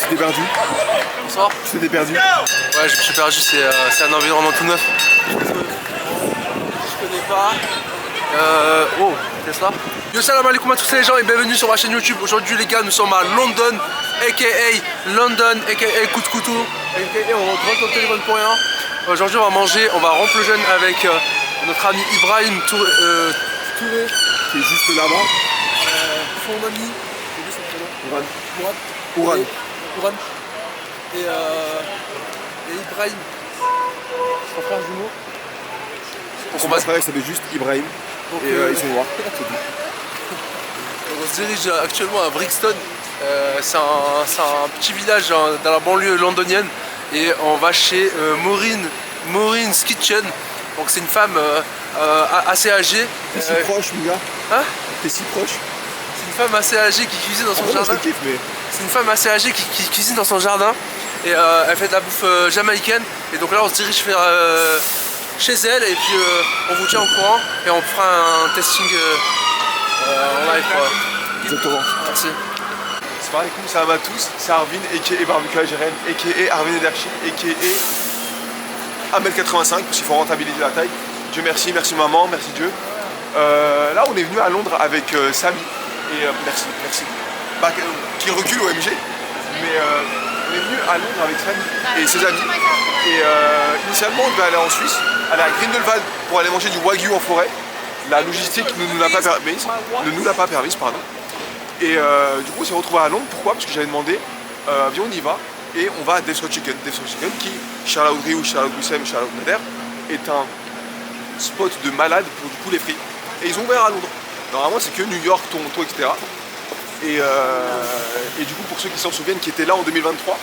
t'es perdu. Bonsoir. Tu t'es perdu. Ouais, je me suis perdu, c'est un environnement tout neuf. Je connais pas. Oh, c'est ça. Yo, salam alaikum à tous les gens et bienvenue sur ma chaîne YouTube. Aujourd'hui les gars, nous sommes à London, aka coup de couteau, aka on rentre dans le téléphone pour rien. Aujourd'hui on va manger, on va rompre le jeûne avec notre ami Ibrahim Touré, qui est juste là-bas. son ami, j'ai oublié son prénom. Ouran. Et Ibrahim, son frère jumeau. Donc on va se faire, ça s'appelle juste Ibrahim. Donc, et ils sont noirs, c'est tout. Donc on se dirige actuellement à Brixton. C'est un petit village dans la banlieue londonienne. Et on va chez Maureen's Kitchen. Donc c'est une femme assez âgée. T'es si proche, mon gars. Hein? T'es si proche. C'est une femme assez âgée qui cuisine dans son jardin. Je kiffe, mais... C'est une femme assez âgée qui cuisine dans son jardin. Et elle fait de la bouffe jamaïcaine. Et donc là on se dirige vers chez elle. Et puis on vous tient au courant. Et on fera un testing en live quoi. Exactement. Merci. Salam alaikum, salam à tous. C'est Arvin, a.k.a. Barbecue Algérienne, a.k.a. Arvin Ederchi, a.k.a. 1m85 parce qu'il faut rentabiliser la taille. Dieu merci, merci maman, merci Dieu. Là on est venu à Londres avec Samy. Et merci. Bah, qui recule au MG. Mais on est venu à Londres avec Samy et ses amis. Et initialement on devait aller en Suisse, aller à Grindelwald pour aller manger du wagyu en forêt. La logistique ne nous l'a pas permise, pardon. Et du coup on s'est retrouvé à Londres. Pourquoi? Parce que j'avais demandé, viens on y va. Et on va à Death Row Chicken. Death Row Chicken qui, Charlotte Riou, Charlotte Goussem, Charlotte Nader, est un spot de malade pour du coup les frites. Et ils ont ouvert à Londres. Normalement c'est que New York, Toronto, etc. Et du coup pour ceux qui s'en souviennent, qui étaient là en 2023,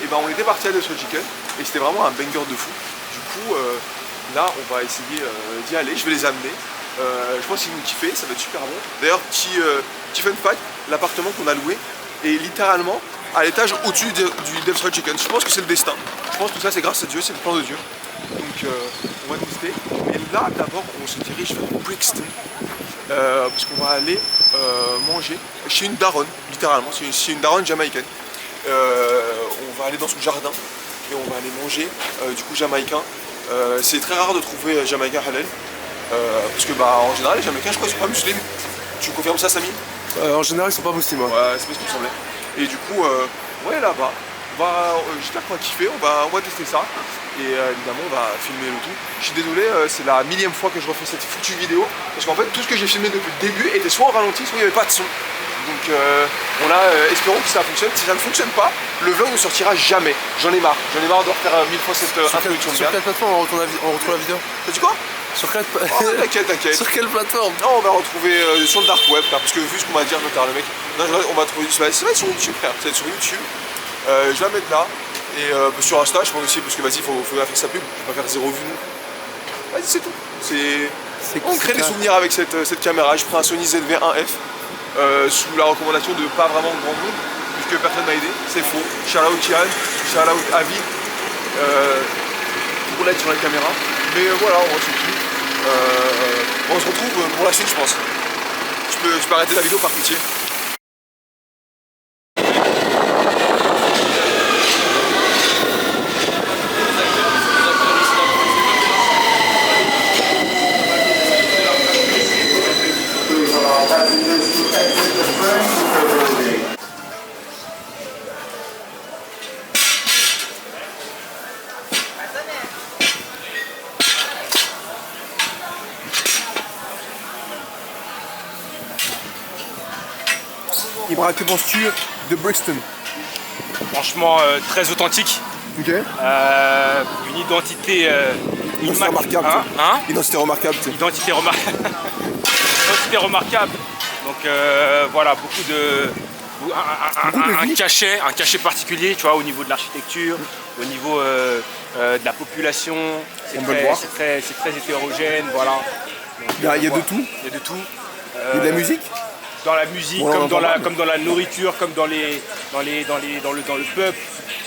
et ben on était parti à Death Row Chicken. Et c'était vraiment un banger de fou. Du coup là on va essayer d'y aller, je vais les amener. Je pense qu'ils vont kiffer, ça va être super bon. D'ailleurs, petit fun fact, l'appartement qu'on a loué est littéralement à l'étage au-dessus du Death Row Chicken. Je pense que c'est le destin. Je pense que tout ça c'est grâce à Dieu, c'est le plan de Dieu. Donc on va tester. Mais là d'abord on se dirige vers Brixton. Parce qu'on va aller manger chez une daronne, littéralement, chez une daronne jamaïcaine. On va aller dans son jardin et on va aller manger du coup jamaïcain. C'est très rare de trouver jamaïcain halal. Parce que bah en général les Jamaïcains je crois ils sont pas musulmans. Tu confirmes ça Samy? En général ils sont pas musulmans. Ouais c'est pas ce qu'il me semblait. Et du coup ouais là-bas, j'espère qu'on va kiffer, on va tester ça. Et évidemment on va filmer le tout. Je suis désolé, c'est la millième fois que je refais cette foutue vidéo. Parce qu'en fait tout ce que j'ai filmé depuis le début était soit au ralenti, soit il n'y avait pas de son. Donc espérons que ça fonctionne. Si ça ne fonctionne pas, le vlog ne sortira jamais. J'en ai marre de refaire 1000 fois cette introduction. Sur quelle plateforme on retrouve la vidéo? T'as dit quoi? Sur quelle... T'inquiète. Sur quelle plateforme? Non, on va retrouver sur le dark web, parce que vu ce qu'on va dire, le mec. Non, on va trouver. Ça va être sur YouTube, frère. Ça va être sur YouTube. Je vais la mettre là. Et sur Insta, je pense aussi, parce que vas-y, faut faire sa pub. Je vais pas faire 0 vues. Vas-y, c'est tout. On crée des souvenirs avec cette caméra. Je prends un Sony ZV-1F sous la recommandation de pas vraiment grand monde, puisque personne m'a aidé. C'est faux. Shout out Kian, shout out Avi. Pour l'aide sur la caméra. Mais voilà, on se kiffe. On se retrouve pour la suite, je pense. Je peux arrêter la vidéo par pitié. Ibra, que penses-tu de Brixton? Franchement, très authentique. Ok. Une identité remarquable. Identité remarquable. Identité remarquable. Donc voilà, beaucoup de... Un cachet particulier, tu vois, au niveau de l'architecture, au niveau de la population. C'est très hétérogène, voilà. Il y a de tout. Il y a de tout. Il y a de la musique. Dans la musique, comme dans la nourriture, comme dans le peuple.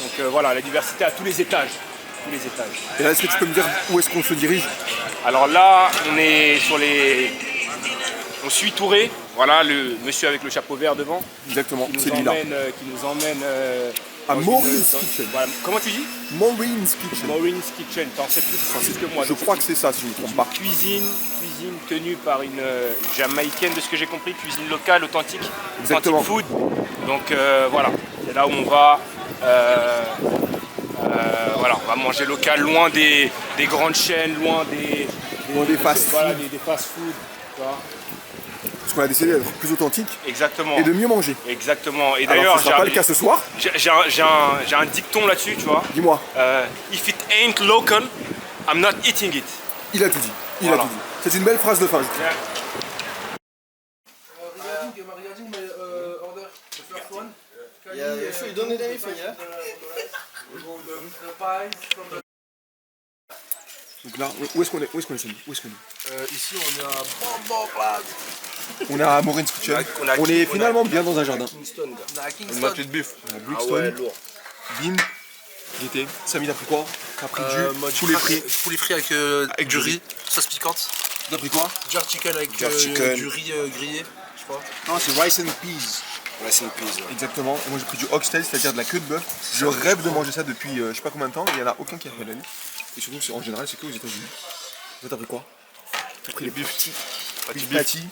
Donc voilà, la diversité à tous les étages. Et là, est-ce que tu peux me dire où est-ce qu'on se dirige? Alors là, on est sur on suit Touré, voilà le monsieur avec le chapeau vert devant. Exactement, Qui c'est nous lui là. emmène, qui nous emmène À dans Maureen's dans- Kitchen. voilà. Comment tu dis? Maureen's Kitchen. Maureen's Kitchen. T'en sais plus que moi. Je crois que c'est ça, si je ne me trompe pas. Cuisine tenue par une Jamaïcaine, de ce que j'ai compris, cuisine locale, authentique, Exactement. authentic food. Donc voilà, c'est là où on va. Voilà, on va manger local, loin des grandes chaînes, loin des fast voilà, food. des fast food. tu vois. Parce qu'on a décidé d'être plus authentique Exactement. et de mieux manger. Exactement. Et Alors, d'ailleurs, ce sera pas le cas ce soir. j'ai un dicton là-dessus, tu vois. Dis-moi, If it ain't local, I'm not eating it. il a tout dit. Il Voilà. a tout dit. C'est une belle phrase de fin, je trouve. Regarding my order, the first one. Yeah, you don't need anything, yeah? The pies from the... Donc là, où est-ce qu'on est? Où est-ce qu'on est, Samy? Où est-ce qu'on est? Ici on est à Bonbon Place. On est à Maureen's Kitchen. On est finalement bien dans un jardin. Kingston, gars. On est à Une Kingston. moitié de bœuf. On a Ah Brixton, ouais, lourd. Bim, Gaieté. Samy, t'as pris quoi? T'as pris Mode du poulet frit. poulet frit avec, Avec du du riz, sauce piquante. T'as pris quoi? Jerk chicken avec Jerk chicken. du riz grillé, je crois. Non, c'est rice and peas. Rice and peas, ouais. Exactement. Et moi j'ai pris du oxtail, c'est-à-dire de la queue de bœuf. Je rêve de manger ça depuis je sais pas combien de temps et il n'y en a aucun qui a halal. Et surtout, en général, c'est que aux États-Unis. Toi, t'as pris quoi? T'as pris les petits patty.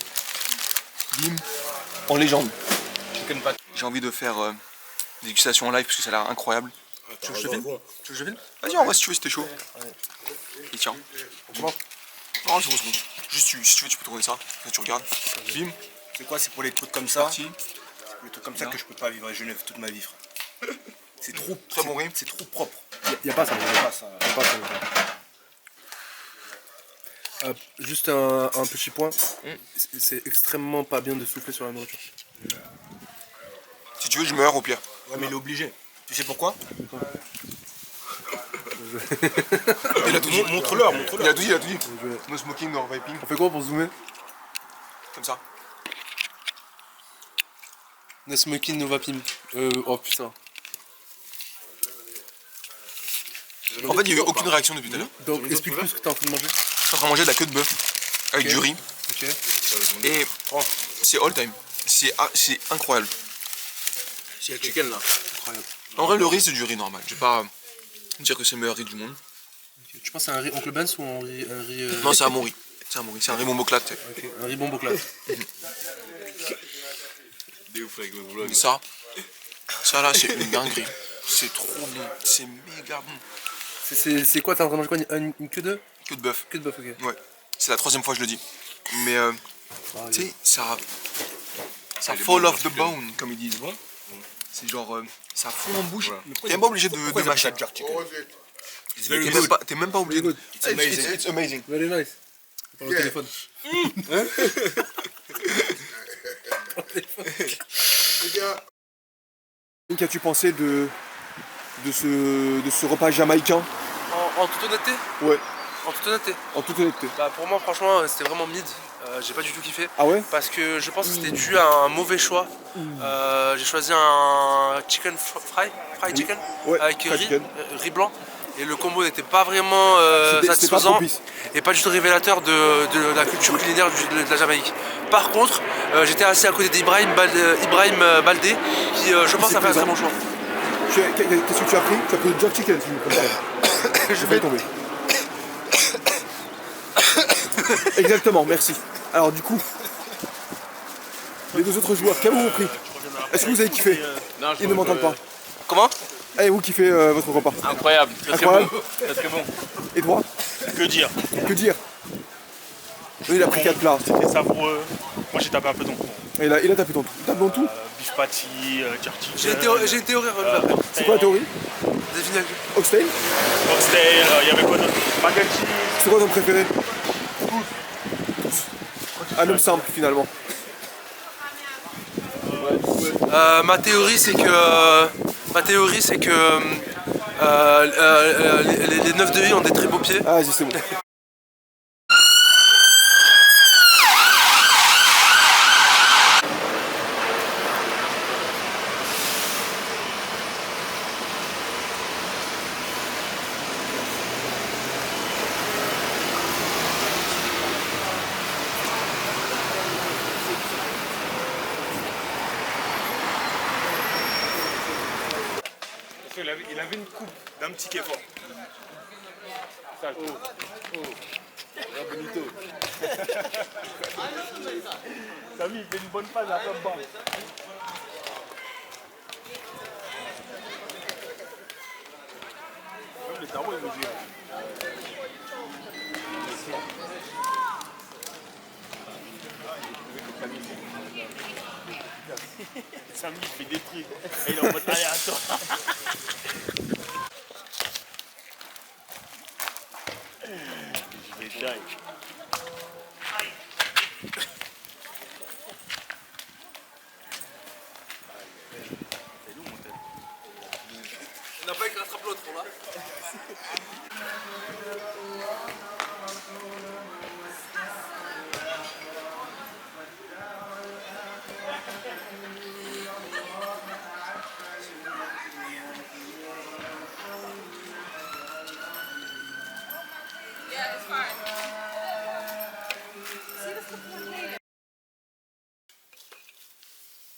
Bim. En légende. Chicken pat. J'ai envie de faire des dégustations en live parce que ça a l'air incroyable. Tu veux que je te filme? Bon. Tu veux que je te filme? Vas-y, en vrai, si tu veux, c'était chaud. Et tiens. Non, c'est bon, c'est bon. Juste, si tu veux, tu peux tourner ça. Là, tu regardes. Bim. C'est quoi? C'est pour les trucs comme ça. Parti. Les trucs comme ça que je peux pas vivre à Genève toute ma vie, frère. C'est trop. Très bon riz. C'est trop propre. Y a pas ça. C'est pas ça. Juste un petit point, c'est extrêmement pas bien de souffler sur la nourriture. Si tu veux, je meurs au pire. Ouais, mais il est obligé. Tu sais pourquoi? Il a tout dit. Montre-leur, Il montre-leur. a tout dit, il a tout dit. No smoking, no vaping. On fait quoi pour zoomer? Comme ça. No smoking, no vaping. Oh putain. En fait, il n'y a eu aucune réaction depuis tout à l'heure. Donc explique-nous ce que t'es en train de manger. Je suis en train de manger de la queue de bœuf avec du riz. Ok. Et c'est all time. C'est incroyable. C'est le chicken là. En vrai, le riz, c'est du riz normal. Je vais pas dire que c'est le meilleur riz du monde. Tu penses à un riz Oncle Ben's ou un riz Non, c'est un bon riz. C'est un bon riz. C'est un riz bomboclat. Tu sais. Ok, un riz bomboclate. Mais ça là, c'est une dinguerie. C'est trop bon. C'est méga bon. C'est quoi? T'es en train de manger quoi? Une queue de? Queue de bœuf. Queue de bœuf, ok. Ouais. C'est la troisième fois que je le dis. Mais tu sais, ça fall off the bone, comme ils disent. C'est genre, ça fond en bouche. T'es même pas obligé de mâcher. T'es même pas obligé de... It's amazing. Very nice. Par le téléphone. Qu'as-tu pensé de ce repas jamaïcain? En toute honnêteté? Ouais, En toute honnêteté. en toute honnêteté. Bah pour moi franchement c'était vraiment mid. J'ai pas du tout kiffé. Ah ouais? Parce que je pense que c'était dû à un mauvais choix. J'ai choisi un chicken fried chicken Ouais, avec fried chicken. riz blanc. Et le combo n'était pas vraiment C'était pas satisfaisant propice. et pas du tout révélateur de la culture culinaire de la Jamaïque. Par contre, j'étais assis à côté d'Ibrahim Baldé qui je pense a fait un très bon choix. Qu'est-ce que tu as pris? Tu as pris le jerk chicken, si je me trompe pas. Je vais tomber. Exactement, merci. Alors du coup, les deux autres joueurs, qu'avez-vous pris? Est-ce que vous avez kiffé? Ils ne m'entendent pas. Comment? Avez-vous kiffé votre repas? Incroyable, Incroyable. très très bon. Et toi? Que dire? Que dire? Lui, il a pris 4 plats. C'était savoureux. Moi j'ai tapé un peu dans le fond. Et là, il a tapé dans tout. Il tape dans tout. Beef patty, jerk J'ai chicken, une théorie à revenir. C'est quoi la théorie? Devine. Oxtail? oxtail, il y avait quoi d'autre? Mac and cheese. C'est quoi ton préféré? Un homme simple finalement. Ma théorie c'est que les 9 de vie ont des très beaux pieds. Ah vas-y, c'est bon. qu'il avait une coupe D'un petit qui est fort. sale. Bonito. Samy, il fait une bonne phase après bam. Même les tarots, ils me disent. Samy, il fait des trucs. Et il est en mode, allez, attends. Je vais die. On n'a pas écrit rattrape l'autre là.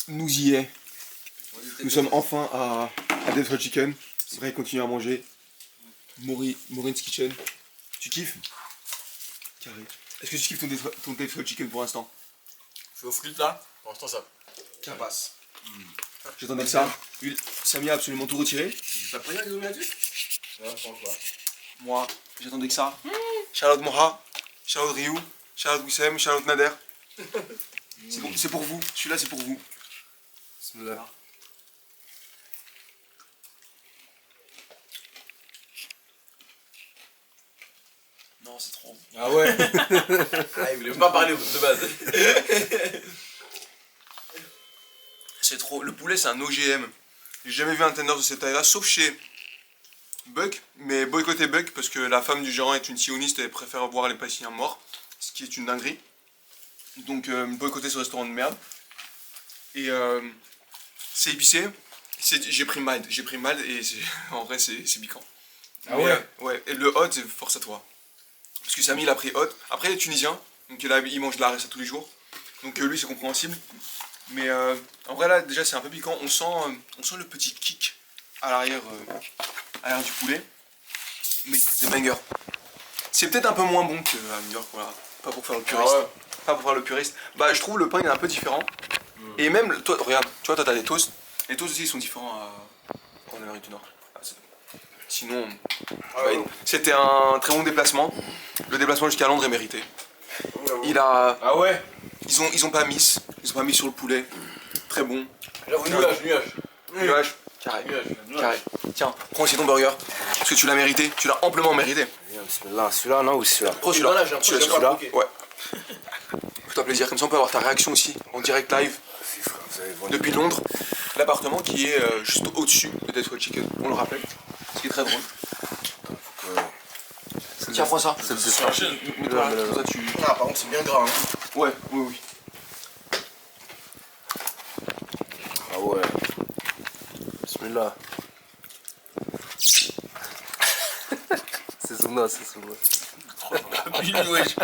Nous y est. Nous sommes enfin à Death Hot Chicken. C'est vrai, continue à manger. Maureen's Kitchen. Tu kiffes? Carré. Est-ce que tu kiffes ton Death Hot Chicken pour l'instant? Je suis aux frites là. Pour l'instant ça. Ça passe. J'attendais que ça. Samy a absolument tout retiré. T'as pas rien qu'ils ont mis là-dessus? Ouais, je pense pas. Moi, j'attendais que ça. Charlotte Moha, Charlotte Ryu, Charlotte Wissem, Charlotte Nader. C'est bon, c'est pour vous. Celui-là, c'est pour vous. Bismillah. Non, c'est trop. Ah ouais. Ah, il voulait même pas parler de base. C'est trop. Le poulet, c'est un OGM. J'ai jamais vu un tender de cette taille-là, sauf chez Buck. Mais boycotter Buck parce que la femme du gérant est une sioniste et elle préfère voir les Palestiniens morts, ce qui est une dinguerie. Donc boycotter ce restaurant de merde. Et c'est épicé. J'ai pris mild et en vrai c'est piquant. Ah Mais, ouais. ouais. Et le hot, c'est force à toi. Parce que Samy il a pris hot. Après il est tunisien, donc il mange de la resta tous les jours. Donc lui c'est compréhensible. Mais en vrai là déjà c'est un peu piquant. On sent le petit kick à l'arrière du poulet. Mais c'est banger. C'est peut-être un peu moins bon qu'à New York, voilà. Pas pour faire le puriste. Ah ouais. Pas pour faire le puriste. Bah je trouve le pain il est un peu différent. Et même, toi, regarde, tu vois, toi t'as des toasts. Les toasts aussi ils sont différents en Amérique du Nord. Ah, sinon, c'était un très bon déplacement. Le déplacement jusqu'à Londres est mérité. Il a. Ah ouais. Ils ont pas mis sur le poulet. Très bon. J'avoue, Nuage. Carré. Carré. Tiens, prends aussi ton burger. Parce que tu l'as mérité. Tu l'as amplement mérité. Bismillah, celui-là non ou celui-là? Prends celui-là. Celui-là. Ouais. Fais-toi plaisir, comme ça on peut avoir ta réaction aussi en direct live depuis Londres, l'appartement qui est juste au-dessus de Death Hot Chicken, on le rappelle, ce qui est très drôle. Tiens, prends ça. C'est le dessin. Mets-toi là, comme ça tu... Ah, par contre, c'est bien gras. Hein. Ouais, oui. Ah ouais. Bismillah. C'est Zouna. Wesh.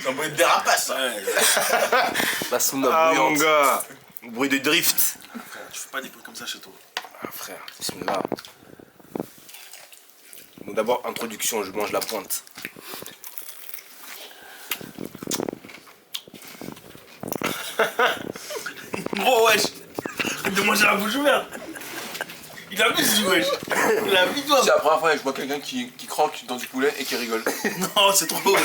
C'est un bruit de dérapace, ça. La Zouna Ah mon bouillante. gars, bruit de drift. Tu fais pas des bruits comme ça chez toi. Ah frère, bismillah. Bon, d'abord, introduction, je mange la pointe. Gros, wesh. De manger la bouche ouverte. Il abuse du wesh. Il abuse toi. C'est la première fois que je vois quelqu'un qui croque dans du poulet et qui rigole. Non, c'est trop.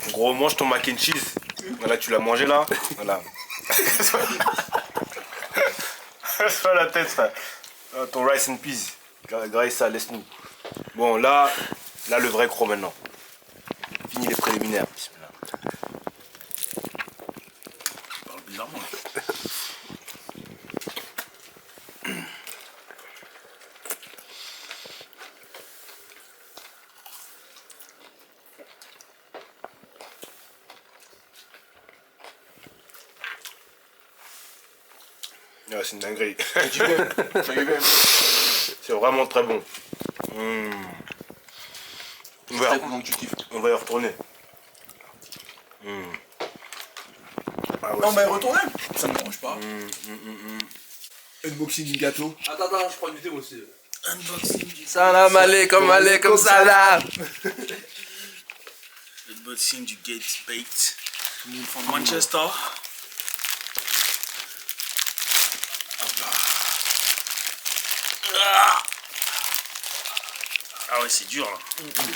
Gros, mange ton mac and cheese. Voilà, tu l'as mangé là. Voilà. Pas la tête, frère. Ah, ton rice and peas. Graisse ça, laisse-nous. Bon, là le vrai gros maintenant. Fini les préliminaires. Bismillah. Tu parles bizarrement. Ouais, c'est une dinguerie. J'arrivais. C'est vraiment très bon. Je suis très content que tu kiffes. On va y retourner. On va y retourner. Ça me dérange pas. Unboxing du gâteau. Attends, je prends du thé moi aussi. Unboxing. Salam alaikum, alaikum salam. Unboxing du Gates Baked. From Manchester. Ah ouais, c'est dur là.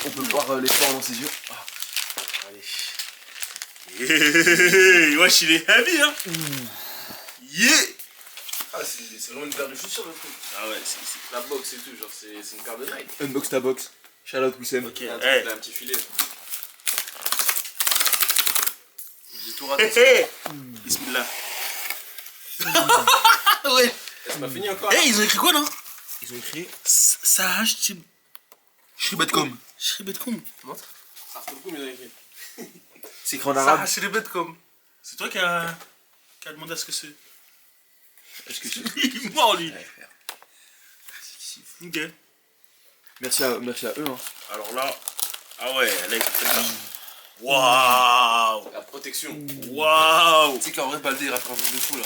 On peut voir l'espoir dans ses yeux. Allez. Wesh, il est heavy hein. Yeah. Ah, c'est vraiment une paire de chaussures le truc. Ah ouais, La box et tout, genre c'est une paire de Nike. Unbox ta box. Shout out Wissem. Ok, Il y a un hey. petit filet. J'ai tout raté. Hey. Bismillah. Ouais. C'est pas fini encore. Hey, ils ont écrit quoi non? Ils ont écrit Sahaj Shribetcom. Shribetkoum. Ça fait beaucoup, mais ils ont écrit. C'est écrit en arabe. Sahaj Shribetkoum. C'est toi qui a demandé à ce que c'est. Est-ce que c'est... Il est mort lui. Ok. Merci à eux. Hein. Alors là, ah ouais, là il fait ça. Waouh. La protection. Waouh. Tu sais qu'en vrai, Baldé il rate un truc de fou là.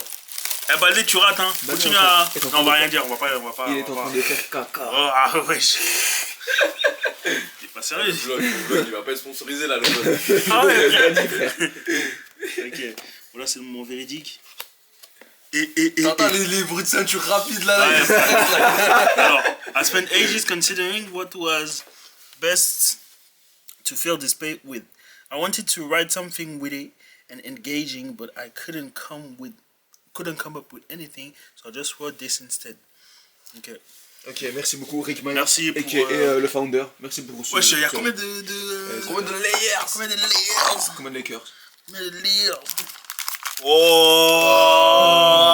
Eh Baldé, tu rates hein. Baldé Continue est en train- à. est en train Non, on va de rien dire, on va pas. Il est en train de faire caca. Oh, ah wesh. T'es pas sérieux? Le vlog, il va pas être sponsorisé là, le vlog. Ah ouais. Ok. Voilà, c'est le moment véridique. T'entends les bruits de ceinture rapides là. Ouais. Alors, I spent ages considering what was best to fill this page with. I wanted to write something witty and engaging, but I couldn't come up with anything, so I just wrote this instead. Okay. Ok, merci beaucoup Rickman. Merci pour, et le founder. Merci pour ce... Wesh, il y a ce- combien de Combien de layers? Combien de layers? Combien de Lakers? Combien de layers?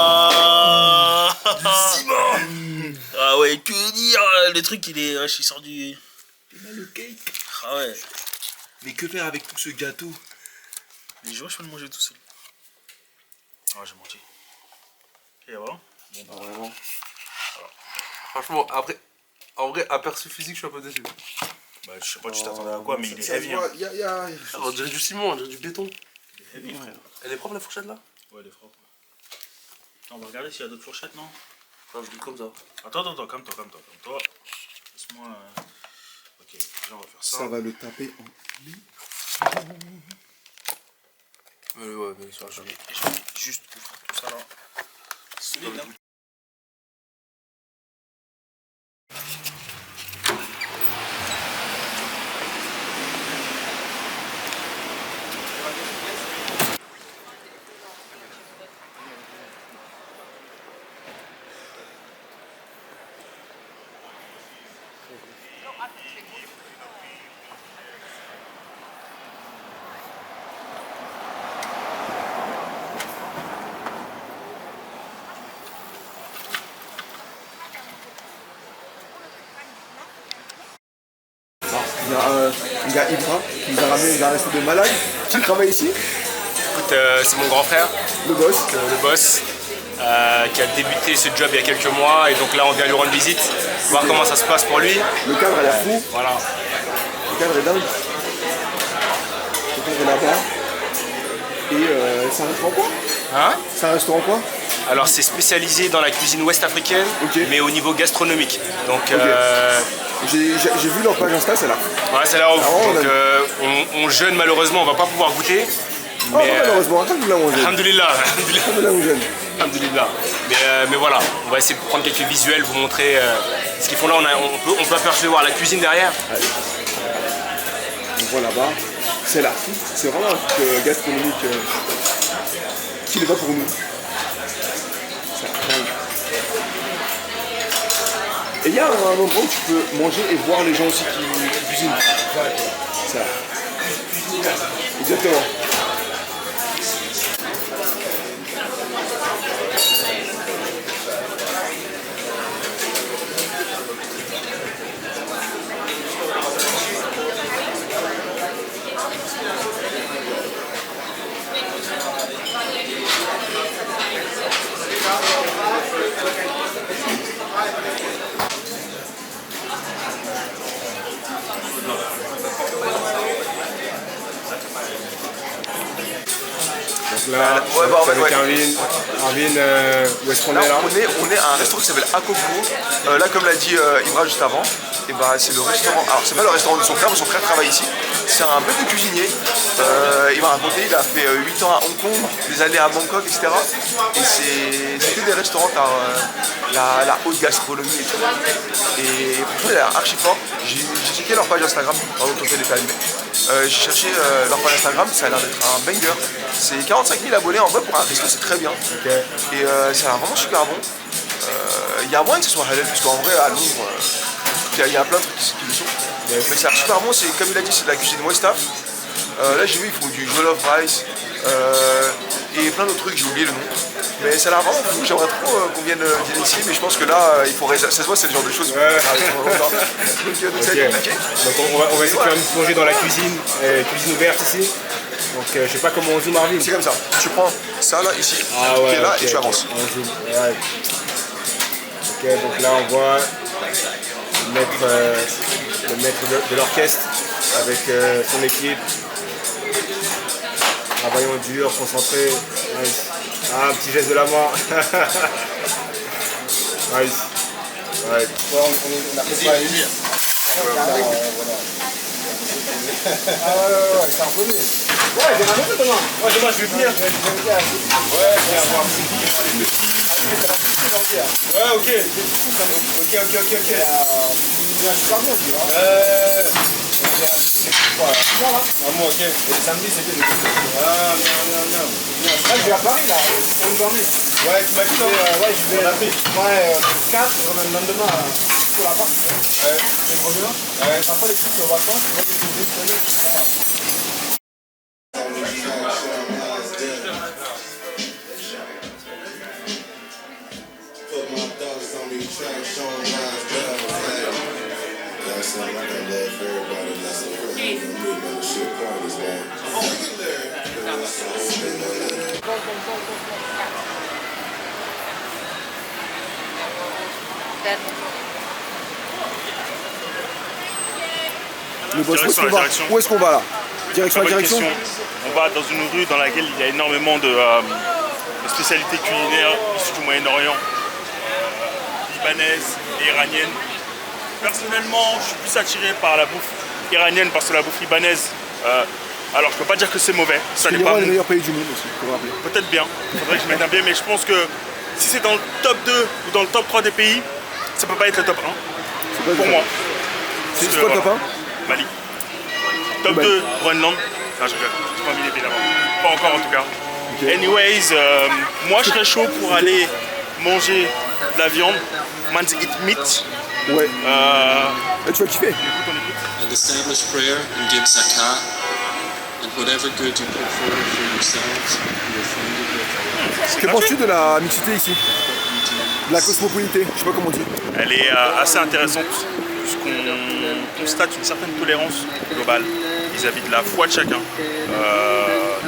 Oh, du ciment. Ah ouais, que dire? Le truc, il sort du... Il a le cake. Ah ouais. Mais que faire avec tout ce gâteau? Les jours, je peux le manger tout seul. Ah, j'ai menti. Et voilà. Bon bah vraiment. Franchement, après, en vrai, aperçu physique, je suis un peu déçu. Bah, je sais pas, tu t'attendais à quoi, mais il est heavy. Hein. Y a... On dirait du ciment, on dirait du béton. Il est heavy, frère. Elle est propre la fourchette là? Ouais, il est propre. Attends, on va regarder s'il y a d'autres fourchettes, non? Non, je dis comme ça. Attends, calme-toi. Laisse-moi. Ok, déjà, on va faire ça. Ça va le taper en... Ouais, mais ça va Je vais juste ouvrir tout ça là. Solide, hein? Il y a Ibra qui nous a ramené, il a resté de malade. Qui travaille ici? Écoute, c'est mon grand frère, Le boss. le boss, qui a débuté ce job il y a quelques mois. Et donc là, on vient lui rendre visite, voir comment ça se passe pour lui. Le cadre elle est fou. Voilà. Le cadre est dingue. Le cadre est là-bas. Et c'est un restaurant quoi? Hein? C'est un restaurant quoi? Alors, c'est spécialisé dans la cuisine ouest africaine, Ok. mais au niveau gastronomique. Donc, J'ai vu leur page Insta, c'est là. voilà, c'est là où. on Donc, a- on jeûne, malheureusement, on va pas pouvoir goûter. Oh malheureusement, alhamdoulilah mon jeune. Alhamdulillah, alhamdulillah. Alhamdoulilah mon jeune. Alhamdulillah. Mais voilà, on va essayer de prendre quelques visuels, vous montrer ce qu'ils font là. On peut apercevoir la cuisine derrière. On voit là-bas, c'est là. C'est vraiment un truc gastronomique qui n'est pas pour nous. C'est dingue. Et il y a un endroit où tu peux manger et voir les gens aussi qui cuisinent. Ça. Exactement. là, Ouais, bah, en fait, avec ouais. Arvin, où est-ce qu'on Là, est là? on est à un restaurant qui s'appelle Akoko. Là, comme l'a dit Ibra juste avant, et bah, c'est le restaurant. Alors, c'est pas le restaurant de son frère, mais son frère travaille ici. C'est un bête de cuisinier. Il m'a raconté, il a fait 8 ans à Hong Kong, des années à Bangkok, etc. Et c'est que des restaurants par la haute gastronomie et tout. Et franchement, il est archi fort. J'ai checké leur page Instagram, pardon, ton téléphone est allumé. J'ai cherché leur page Instagram, ça a l'air d'être un banger. C'est 45 000 abonnés, en vrai pour un resto c'est très bien. Et ça a l'air vraiment super bon. Il y a moyen que ce soit halal, parce qu'en vrai à Londres, il y a plein de trucs qui le sont. Mais ça a l'air super bon, comme il a dit, c'est de la cuisine West Af. Là j'ai vu, ils font du jollof rice et plein d'autres trucs, j'ai oublié le nom. Mais ça a l'air vraiment fou, j'aimerais trop qu'on vienne dîner ici, mais je pense que là, il faudrait, ça se voit, c'est le genre de choses. Donc ça va être compliqué. Donc on va essayer de faire une plongée dans la cuisine, cuisine ouverte ici. Donc je sais pas comment on zoome Arvin. C'est comme ça, tu prends ça là, ici, qui est là, et tu avances. On zoome. Ouais. Ok, donc là on voit le maître de l'orchestre avec son équipe. Travaillant dur, concentré. Nice. Ah, un petit geste de la main. Nice. Ouais. On a fait pas une. C'est un peu mieux. Ouais, j'ai ramené demain. Ouais, demain je vais venir. Ouais, viens voir. Ouais, ok. Ok. Super bien, tu vois. Moi, ok. Et le samedi, c'était le Ah, non. Là, je vais à Paris, là. C'est une journée. Ouais, tu m'as dit, non? Ouais, je vais à l'Afrique. Ouais, 4, je reviens le lendemain pour la part. Ouais. Tu reviens? Ouais. Après, les trucs aux vacances, tu vas découvrir. Le boss, où est-ce qu'on va là? Direction la direction? On va dans une rue dans laquelle il y a énormément de spécialités culinaires issues du Moyen-Orient, libanaises et iraniennes. Personnellement, je suis plus attiré par la bouffe iranienne parce que la bouffe libanaise, alors je peux pas dire que c'est mauvais. Ça n'est pas le meilleur pays du monde aussi, pour rappeler. Peut-être bien, il faudrait que je mette un bien, mais je pense que si c'est dans le top 2 ou dans le top 3 des pays, ça peut pas être le top 1. Pour moi. C'est quoi le top 1? Mali. Top 2, Groenland. Ah, je rigole, j'ai pas mis les pieds là-bas. Pas encore en tout cas. Okay. Anyways, moi je serais chaud pour aller manger de la viande. Man's eat meat. Ouais. Et tu vas kiffer. And establish prayer and give zakah. And whatever good you put forward for yourselves, your family. Que penses-tu de la mixité ici? De la cosmopolité, je sais pas comment on dit. Elle est assez intéressante puisqu'on constate une certaine tolérance globale vis-à-vis de la foi de chacun.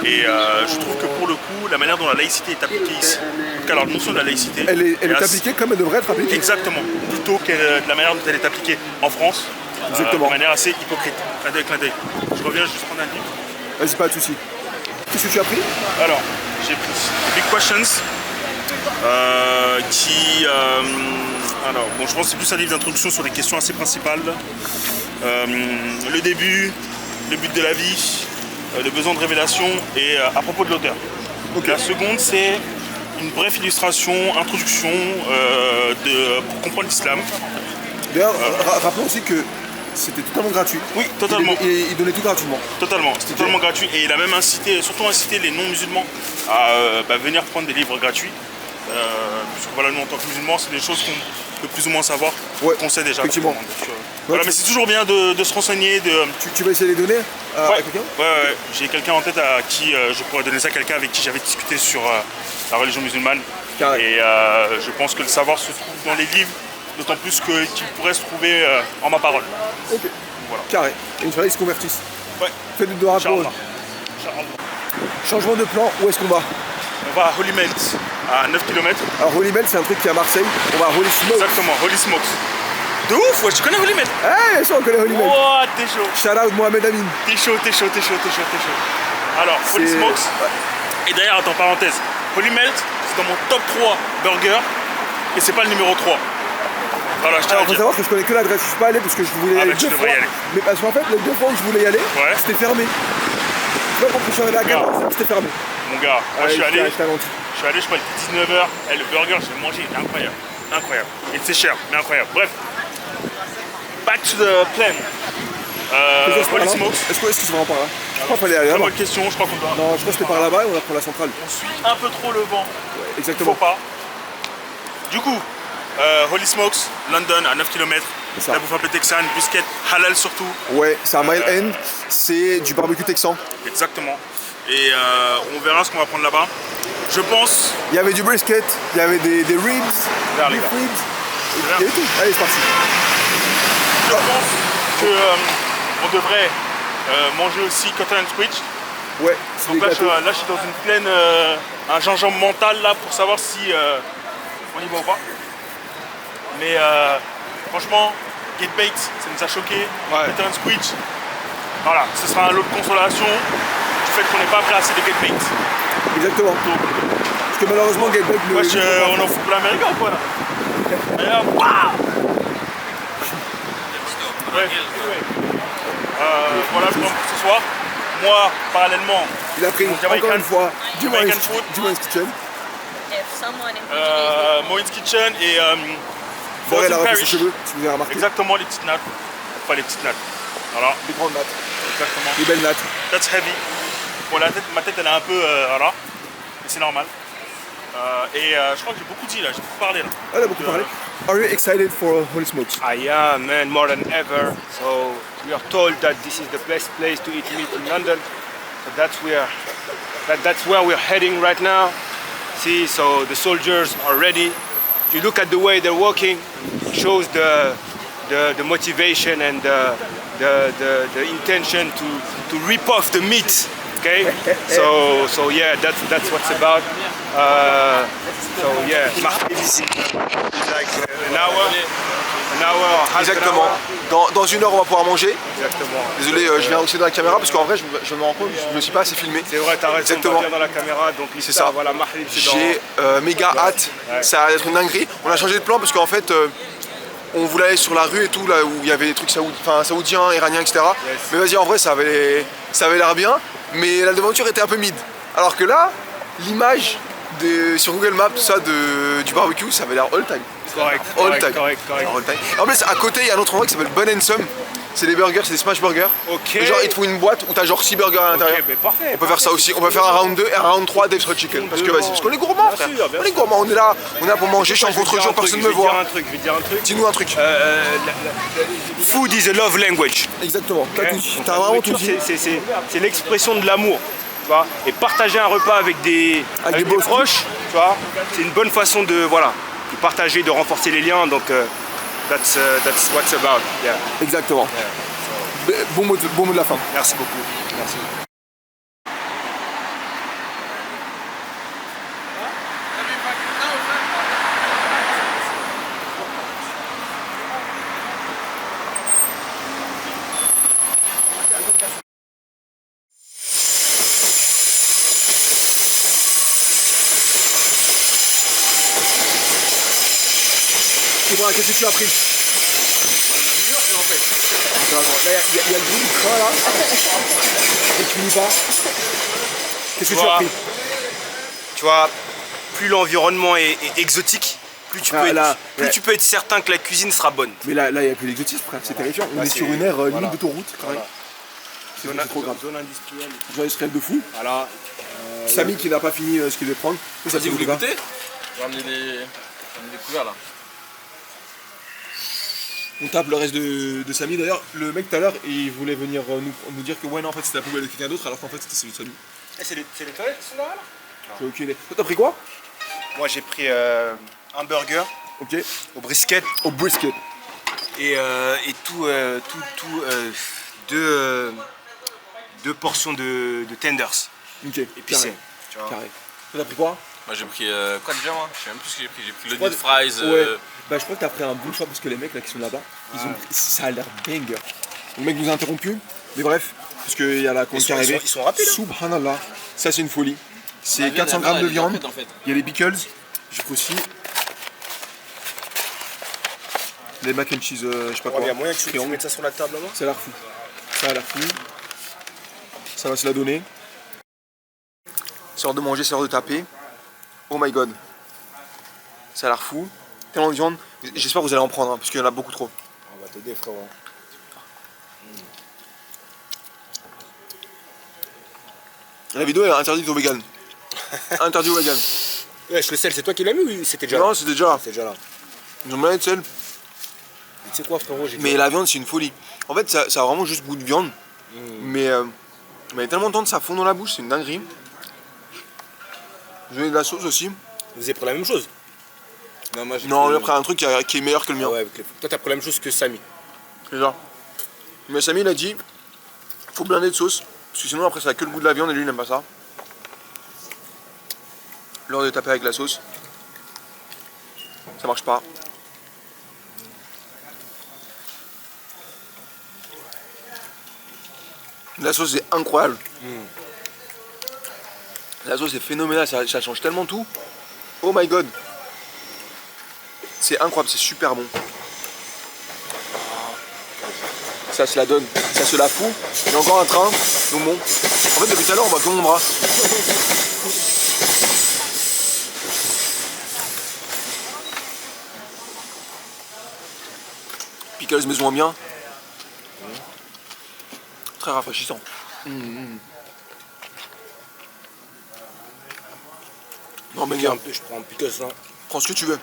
Je trouve que pour le coup, la manière dont la laïcité est appliquée ici, en tout cas la notion de la laïcité... Elle est appliquée comme elle devrait être appliquée. Exactement, plutôt que de la manière dont elle est appliquée en France, de manière assez hypocrite. Clin d'œil. Je reviens juste prendre un livre. Vas-y, pas de soucis. Qu'est-ce que tu as pris? Alors, j'ai pris Big Questions, alors, bon, je pense que c'est plus un livre d'introduction sur des questions assez principales. Le début, le but de la vie, le besoin de révélation et à propos de l'auteur. Okay. La seconde, c'est une brève illustration, introduction pour comprendre l'islam. D'ailleurs, rappelons aussi que c'était totalement gratuit. Oui, totalement. Il donnait tout gratuitement. Totalement, c'était totalement gratuit. Et il a même surtout incité les non-musulmans à venir prendre des livres gratuits. Puisque voilà, nous en tant que musulmans, c'est des choses qu'on peut plus ou moins savoir, qu'on sait déjà. Effectivement. Donc, voilà, mais c'est toujours bien de se renseigner. Tu vas essayer de les donner à quelqu'un? Ouais. J'ai quelqu'un en tête à qui je pourrais donner ça, quelqu'un avec qui j'avais discuté sur la religion musulmane. Carré. Et je pense que le savoir se trouve dans les livres, d'autant plus qu'il pourrait se trouver en ma parole. Ok. Voilà. Carré. Et une fois, ils se convertissent. Ouais. Faites du doigt pour eux. Changement de plan, où est-ce qu'on va? On va à Holy Melt, à 9 km. Alors Holy Melt, c'est un truc qui est à Marseille. On va à Holy Smokes. Exactement, Holy Smokes. De ouf, ouais, tu connais Holy Melt? Eh, ça on connaît Holy Melt. Oh, t'es chaud. Shout out Mohamed Amin. T'es chaud. Alors, Holy Smokes, Et d'ailleurs, attends, parenthèse, Holy Melt, c'est dans mon top 3 burger et c'est pas le numéro 3. Voilà, je tiens à Alors, faut dire. savoir que je connais que l'adresse, je suis pas allé parce que je voulais y Ah, aller bah, tu 2 devrais fois. y aller. Mais parce qu'en fait, les 2 fois où je voulais y aller, Ouais. c'était fermé. Tu vois, quand je suis arrivé à 14h, c'était fermé. Mon gars, moi je suis allé, j'étais à Nantes. je crois, le 19h, et le burger, je l'ai mangé, il est incroyable. Incroyable. Et c'est cher, mais incroyable. Bref. Back to the plan. Est-ce Holy Smokes. que c'est vraiment par là? Je crois qu'il fallait aller Très là-bas. bonne question, je crois qu'on doit. Non, je crois que c'était par là-bas et on a pris la centrale. On suit un peu trop le vent. Faut Exactement. pas. Du coup, Holy Smokes, London à 9 km. C'est ça. La bouffe un peu texane, busquette, halal surtout. Ouais, c'est un mile end, c'est du barbecue texan. Exactement. Et on verra ce qu'on va prendre là-bas. Je pense. Il y avait du brisket, il y avait des ribs, Vers les beef gars. ribs. Il y avait tout. Allez, c'est parti. Je pense que on devrait manger aussi cotton and squitch. Ouais, c'est Donc des là gâteaux. je suis dans une plaine, un gingembre mental là pour savoir si on y va ou pas. Mais franchement, get baked, ça nous a choqué. Cotton and squitch, voilà, ce sera un lot de consolation du fait qu'on n'est pas prêt à assez de get baked. Exactement. Parce que malheureusement, Get Back le. Wesh, on en fout pour l'américain ou quoi là? Et là, waouh! Ouais, voilà, je pense que ce soir. Moi, parallèlement, Il a pris Jamaican- encore une fois du Jamaican food. Moïse Kitchen. If someone in Moïse Kitchen et Boré la Frozen repousse ses Parish. cheveux, si vous avez remarqué. Exactement, les petites nattes. Enfin, les petites nattes. Voilà, Des grandes nattes, exactement. des belles nattes. That's heavy. Bon, ma tête, elle est un peu. Voilà. Mais c'est normal. Je crois que j'ai beaucoup dit là, j'ai beaucoup parlé là. Ah, on a beaucoup parlé. Are you excited for Holy Smokes? I am, man, more than ever. So we are told that this is the best place to eat meat in London. So that's where we're heading right now. See, so the soldiers are ready. You look at the way they're walking, it shows the motivation and the intention to rip off the meat. Okay, so yeah, that's what's about. So yeah, like an hour, half an Exactement. hour. Dans une heure, on va pouvoir manger. Exactement. Désolé, je viens aussi dans la caméra parce qu'en vrai, je me rends compte, je me suis pas assez filmé. C'est vrai, t'as raison, Exactement. on va bien dans la caméra, donc C'est ça. Voilà, Mahrib, c'est dans... J'ai méga hâte. Ça va être une dinguerie. On a changé de plan parce qu'en fait, on voulait aller sur la rue et tout, là où il y avait des trucs saoudiens, iraniens, etc. Yes. Mais vas-y, en vrai, ça avait l'air bien. Mais la devanture était un peu mid. Alors que là, l'image sur Google Maps, tout ça, du barbecue, ça avait l'air all time. Correct, All time. correct. All time. Et en plus, à côté, il y a un autre endroit qui s'appelle Bun and Some. C'est des burgers, c'est des smash burgers. Ok. Et genre, ils te font une boîte où t'as genre 6 burgers à l'intérieur. Ok, mais parfait. On peut faire ça aussi. On peut faire un round 2 et un round 3 d'Extra Hot Chicken. Parce que vas-y, parce qu'on est gourmands, Bien frère. sûr, bien On est sûr. gourmands, on est là pour manger, je suis en contre-jour, personne ne me Je vais voit. te dire un truc. Dis-nous un truc. Food is a love language. Exactement, t'as Ok. tout dit. Donc, T'as la vraiment tout nourriture, dit. c'est l'expression de l'amour. Tu vois. Et partager un repas avec des des des boss. proches, tu vois, c'est une bonne façon de partager, de renforcer les liens. Donc that's what's about. Yeah. Exactement. Bon mot de la fin. Merci beaucoup. Merci. Ibra, qu'est-ce que tu as pris? Attends, là, il y a le bruit du train là. Et tu lis pas. Qu'est-ce que tu as pris? Tu vois, plus l'environnement est exotique, plus tu peux être certain que la cuisine sera bonne. Mais là, il n'y a plus d'exotisme, frère, c'est terrifiant. On est sur une aire limite d'autoroute, carré. C'est trop grave. Zone industrielle. Genre industriel de fou. Voilà. Samy qui n'a pas fini ce qu'il devait prendre. Ça, Vas-y, vous vous va. l'écoutez? J'ai ramené des couverts là. On tape le reste de Samy. D'ailleurs, le mec tout à l'heure, il voulait venir nous dire que ouais, non, en fait c'était la poubelle de quelqu'un d'autre, alors qu'en fait c'était celui de Samy. C'est les toilettes qui sont là? J'ai aucune idée. Toi, t'as pris quoi? Moi j'ai pris un burger Ok. au brisket Au brisket. et deux portions de tenders Ok. épicés. Carré. Tu vois. Carré. Toi, t'as pris quoi? Moi j'ai pris quoi déjà moi? Je sais même plus ce que j'ai pris. J'ai pris le crois Dead Fries. Ouais. Bah, je crois que t'as pris un bon choix parce que les mecs là qui sont là-bas, ils ont pris... ça a l'air banger. Le mec nous a interrompu, mais bref, parce qu'il y a la compte qui est arrivée. ils sont rapides, hein. Subhanallah, ça c'est une folie. C'est 400 grammes de viande. Il y a les pickles. J'ai pris aussi les mac and cheese, je sais pas quoi. Il y a moyen que tu Triangle. mettes ça sur la table là-bas. Ça a l'air fou. Ça a l'air fou. Ça va se la donner. C'est l'heure de manger, c'est l'heure de taper. Oh my god. Ça a l'air fou. Tellement de viande. J'espère que vous allez en prendre, hein, parce qu'il y en a beaucoup trop. On va t'aider, frérot. La vidéo est interdite aux vegan. Interdit aux vegan. Wesh, le sel, c'est toi qui l'as mis ou c'était déjà là? Non, c'était déjà là. C'est déjà là. Ils ont mis de sel. Tu sais quoi, frérot, Mais la viande, c'est une folie. En fait, ça a vraiment juste goût de viande. Mais il y a tellement de temps que ça fond dans la bouche, c'est une dinguerie. Je vais de la sauce aussi. Vous avez pris la même chose? Non, moi j'ai Non, on a pris un truc qui est meilleur que le mien. ouais, toi t'as pris la même chose que Samy. C'est ça. Mais Samy il a dit faut blinder de sauce. Parce que sinon après ça a que le goût de la viande et lui il n'aime pas ça. L'heure de taper avec la sauce. Ça marche pas. La sauce est incroyable. La sauce est phénoménale, ça change tellement tout. Oh my god. C'est incroyable, c'est super bon. Ça se la donne, ça se la fout. Il y a encore un train, donc bon. En fait depuis tout à l'heure on voit que mon bras. Pickles maison bien. Très rafraîchissant. Non mais gars, Je prends un pickles là. prends ce que tu veux.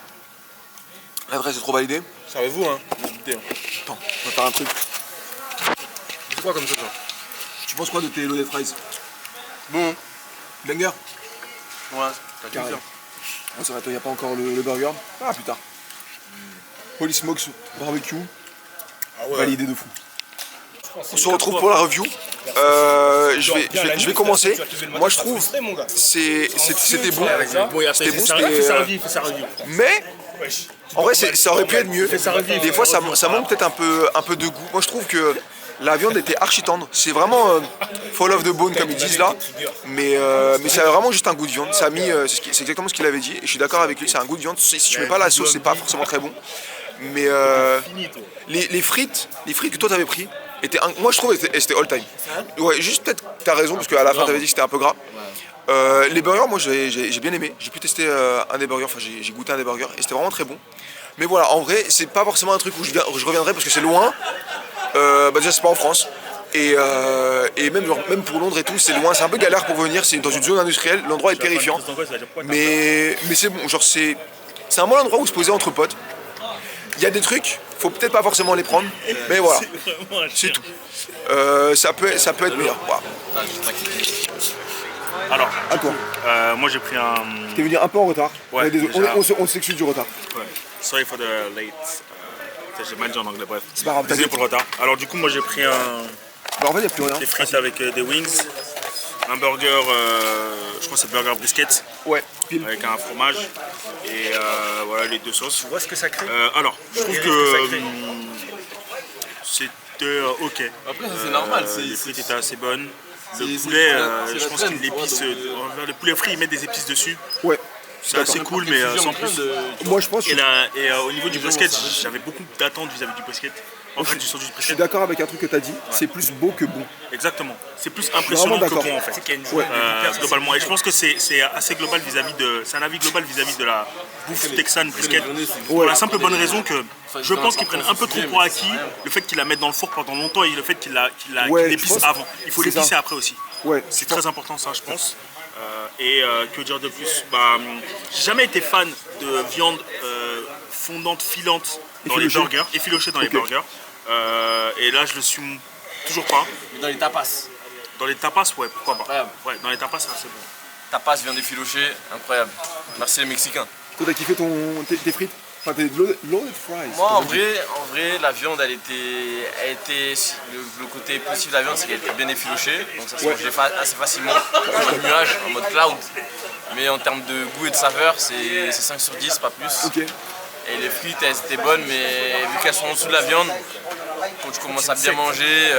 La vraie c'est trop validé. Servez-vous, hein. Attends, on va faire un truc. C'est quoi comme ça? Tu penses quoi de tes loaded fries? Bon, Banger? ouais, t'as dû Carré. faire. Ah, c'est vrai, toi, y a pas encore le burger. Ah, plus tard. Holy Smokes barbecue. Ah ouais. Validé de fou. On se retrouve pour la review. Je vais commencer. Moi, je trouve c'était bon. C'était bon, Fais sa review. mais en vrai, ça aurait pu être mieux. Des fois, ça manque peut-être un peu de goût. Moi, je trouve que la viande était archi tendre. C'est vraiment fall off the bone comme ils disent là. Mais ça a vraiment juste un goût de viande. Ça a mis, c'est exactement ce qu'il avait dit. Et je suis d'accord avec lui. C'est un goût de viande. Si tu mets pas la sauce, c'est pas forcément très bon. Mais les frites que toi t'avais pris moi je trouve c'était all time. Ouais, juste peut-être t'as raison parce qu'à la fin t'avais dit que c'était un peu gras. Les burgers, moi j'ai bien aimé. J'ai pu tester un des burgers, enfin j'ai goûté un des burgers et c'était vraiment très bon. Mais voilà, en vrai, c'est pas forcément un truc où je reviendrai parce que c'est loin. Déjà c'est pas en France. Et même pour Londres et tout, c'est loin, c'est un peu galère pour venir, c'est dans une zone industrielle, l'endroit est terrifiant. Mais c'est bon, genre c'est un bon endroit où se poser entre potes. Il y a des trucs, faut peut-être pas forcément les prendre, mais voilà, c'est tout. Ça peut être meilleur. Voilà. Alors, À toi. moi j'ai pris un. T'es venu un peu en retard. Ouais, Désolé, déjà. on s'excuse du retard. Ouais. Sorry for the late. J'ai mal dit en anglais, bref. C'est pas grave, Désolé t'inquiète. pour le retard. Alors, du coup, moi j'ai pris Bah, en fait, il n'y a plus rien. des frites avec des wings, un burger, je crois que c'est burger brisket, Ouais, pile. avec un fromage et voilà les deux sauces. Tu vois ce que ça crée? Alors, je trouve que c'était ok. Après, ça c'est normal. Les frites étaient assez bonnes. Le c'est poulet, la je pense trend, qu'il l'épice. Le poulet frit, ils mettent des épices dessus. Ouais. C'est assez cool, mais sans plus. Moi, je pense que Et au niveau du brisket, j'avais beaucoup d'attentes vis-à-vis du brisket. En fait, du sens du je suis brisket. d'accord avec un truc que t'as dit. C'est plus beau que bon. Exactement. C'est plus Vraiment impressionnant que d'accord. bon en fait. Ouais. Globalement. Et je pense que c'est assez global vis-à-vis de. C'est un avis global vis-à-vis de la bouffe texane brisket. Pour la simple bonne raison que je pense qu'ils prennent un peu trop pour acquis le fait qu'ils la mettent dans le four pendant longtemps et le fait qu'ils Ouais, je l'épicent pense- avant. Il faut c'est l'épicer ça. après aussi. Ouais. C'est très important ça, je pense. Que dire de plus? J'ai jamais été fan de viande fondante, filante dans les Effilochée. burgers, effilochée dans les Ok. burgers. Et là, je le suis toujours pas. Mais dans les tapas. Dans les tapas, ouais, pourquoi pas. Incroyable. Ouais, dans les tapas, c'est assez bon. Tapas vient d'effilocher, incroyable. Merci les Mexicains. Toi, t'as kiffé tes frites? Enfin, tes loaded fries. Moi, en vrai, la viande, elle était le côté positif de la viande, c'est qu'elle était bien effilochée, donc ça se mangeait assez facilement, en mode nuage, en mode cloud. Mais en termes de goût et de saveur, c'est 5 sur 10, pas plus. Ok. Et les frites, elles étaient bonnes, mais vu qu'elles sont en dessous de la viande, quand tu commences à bien manger,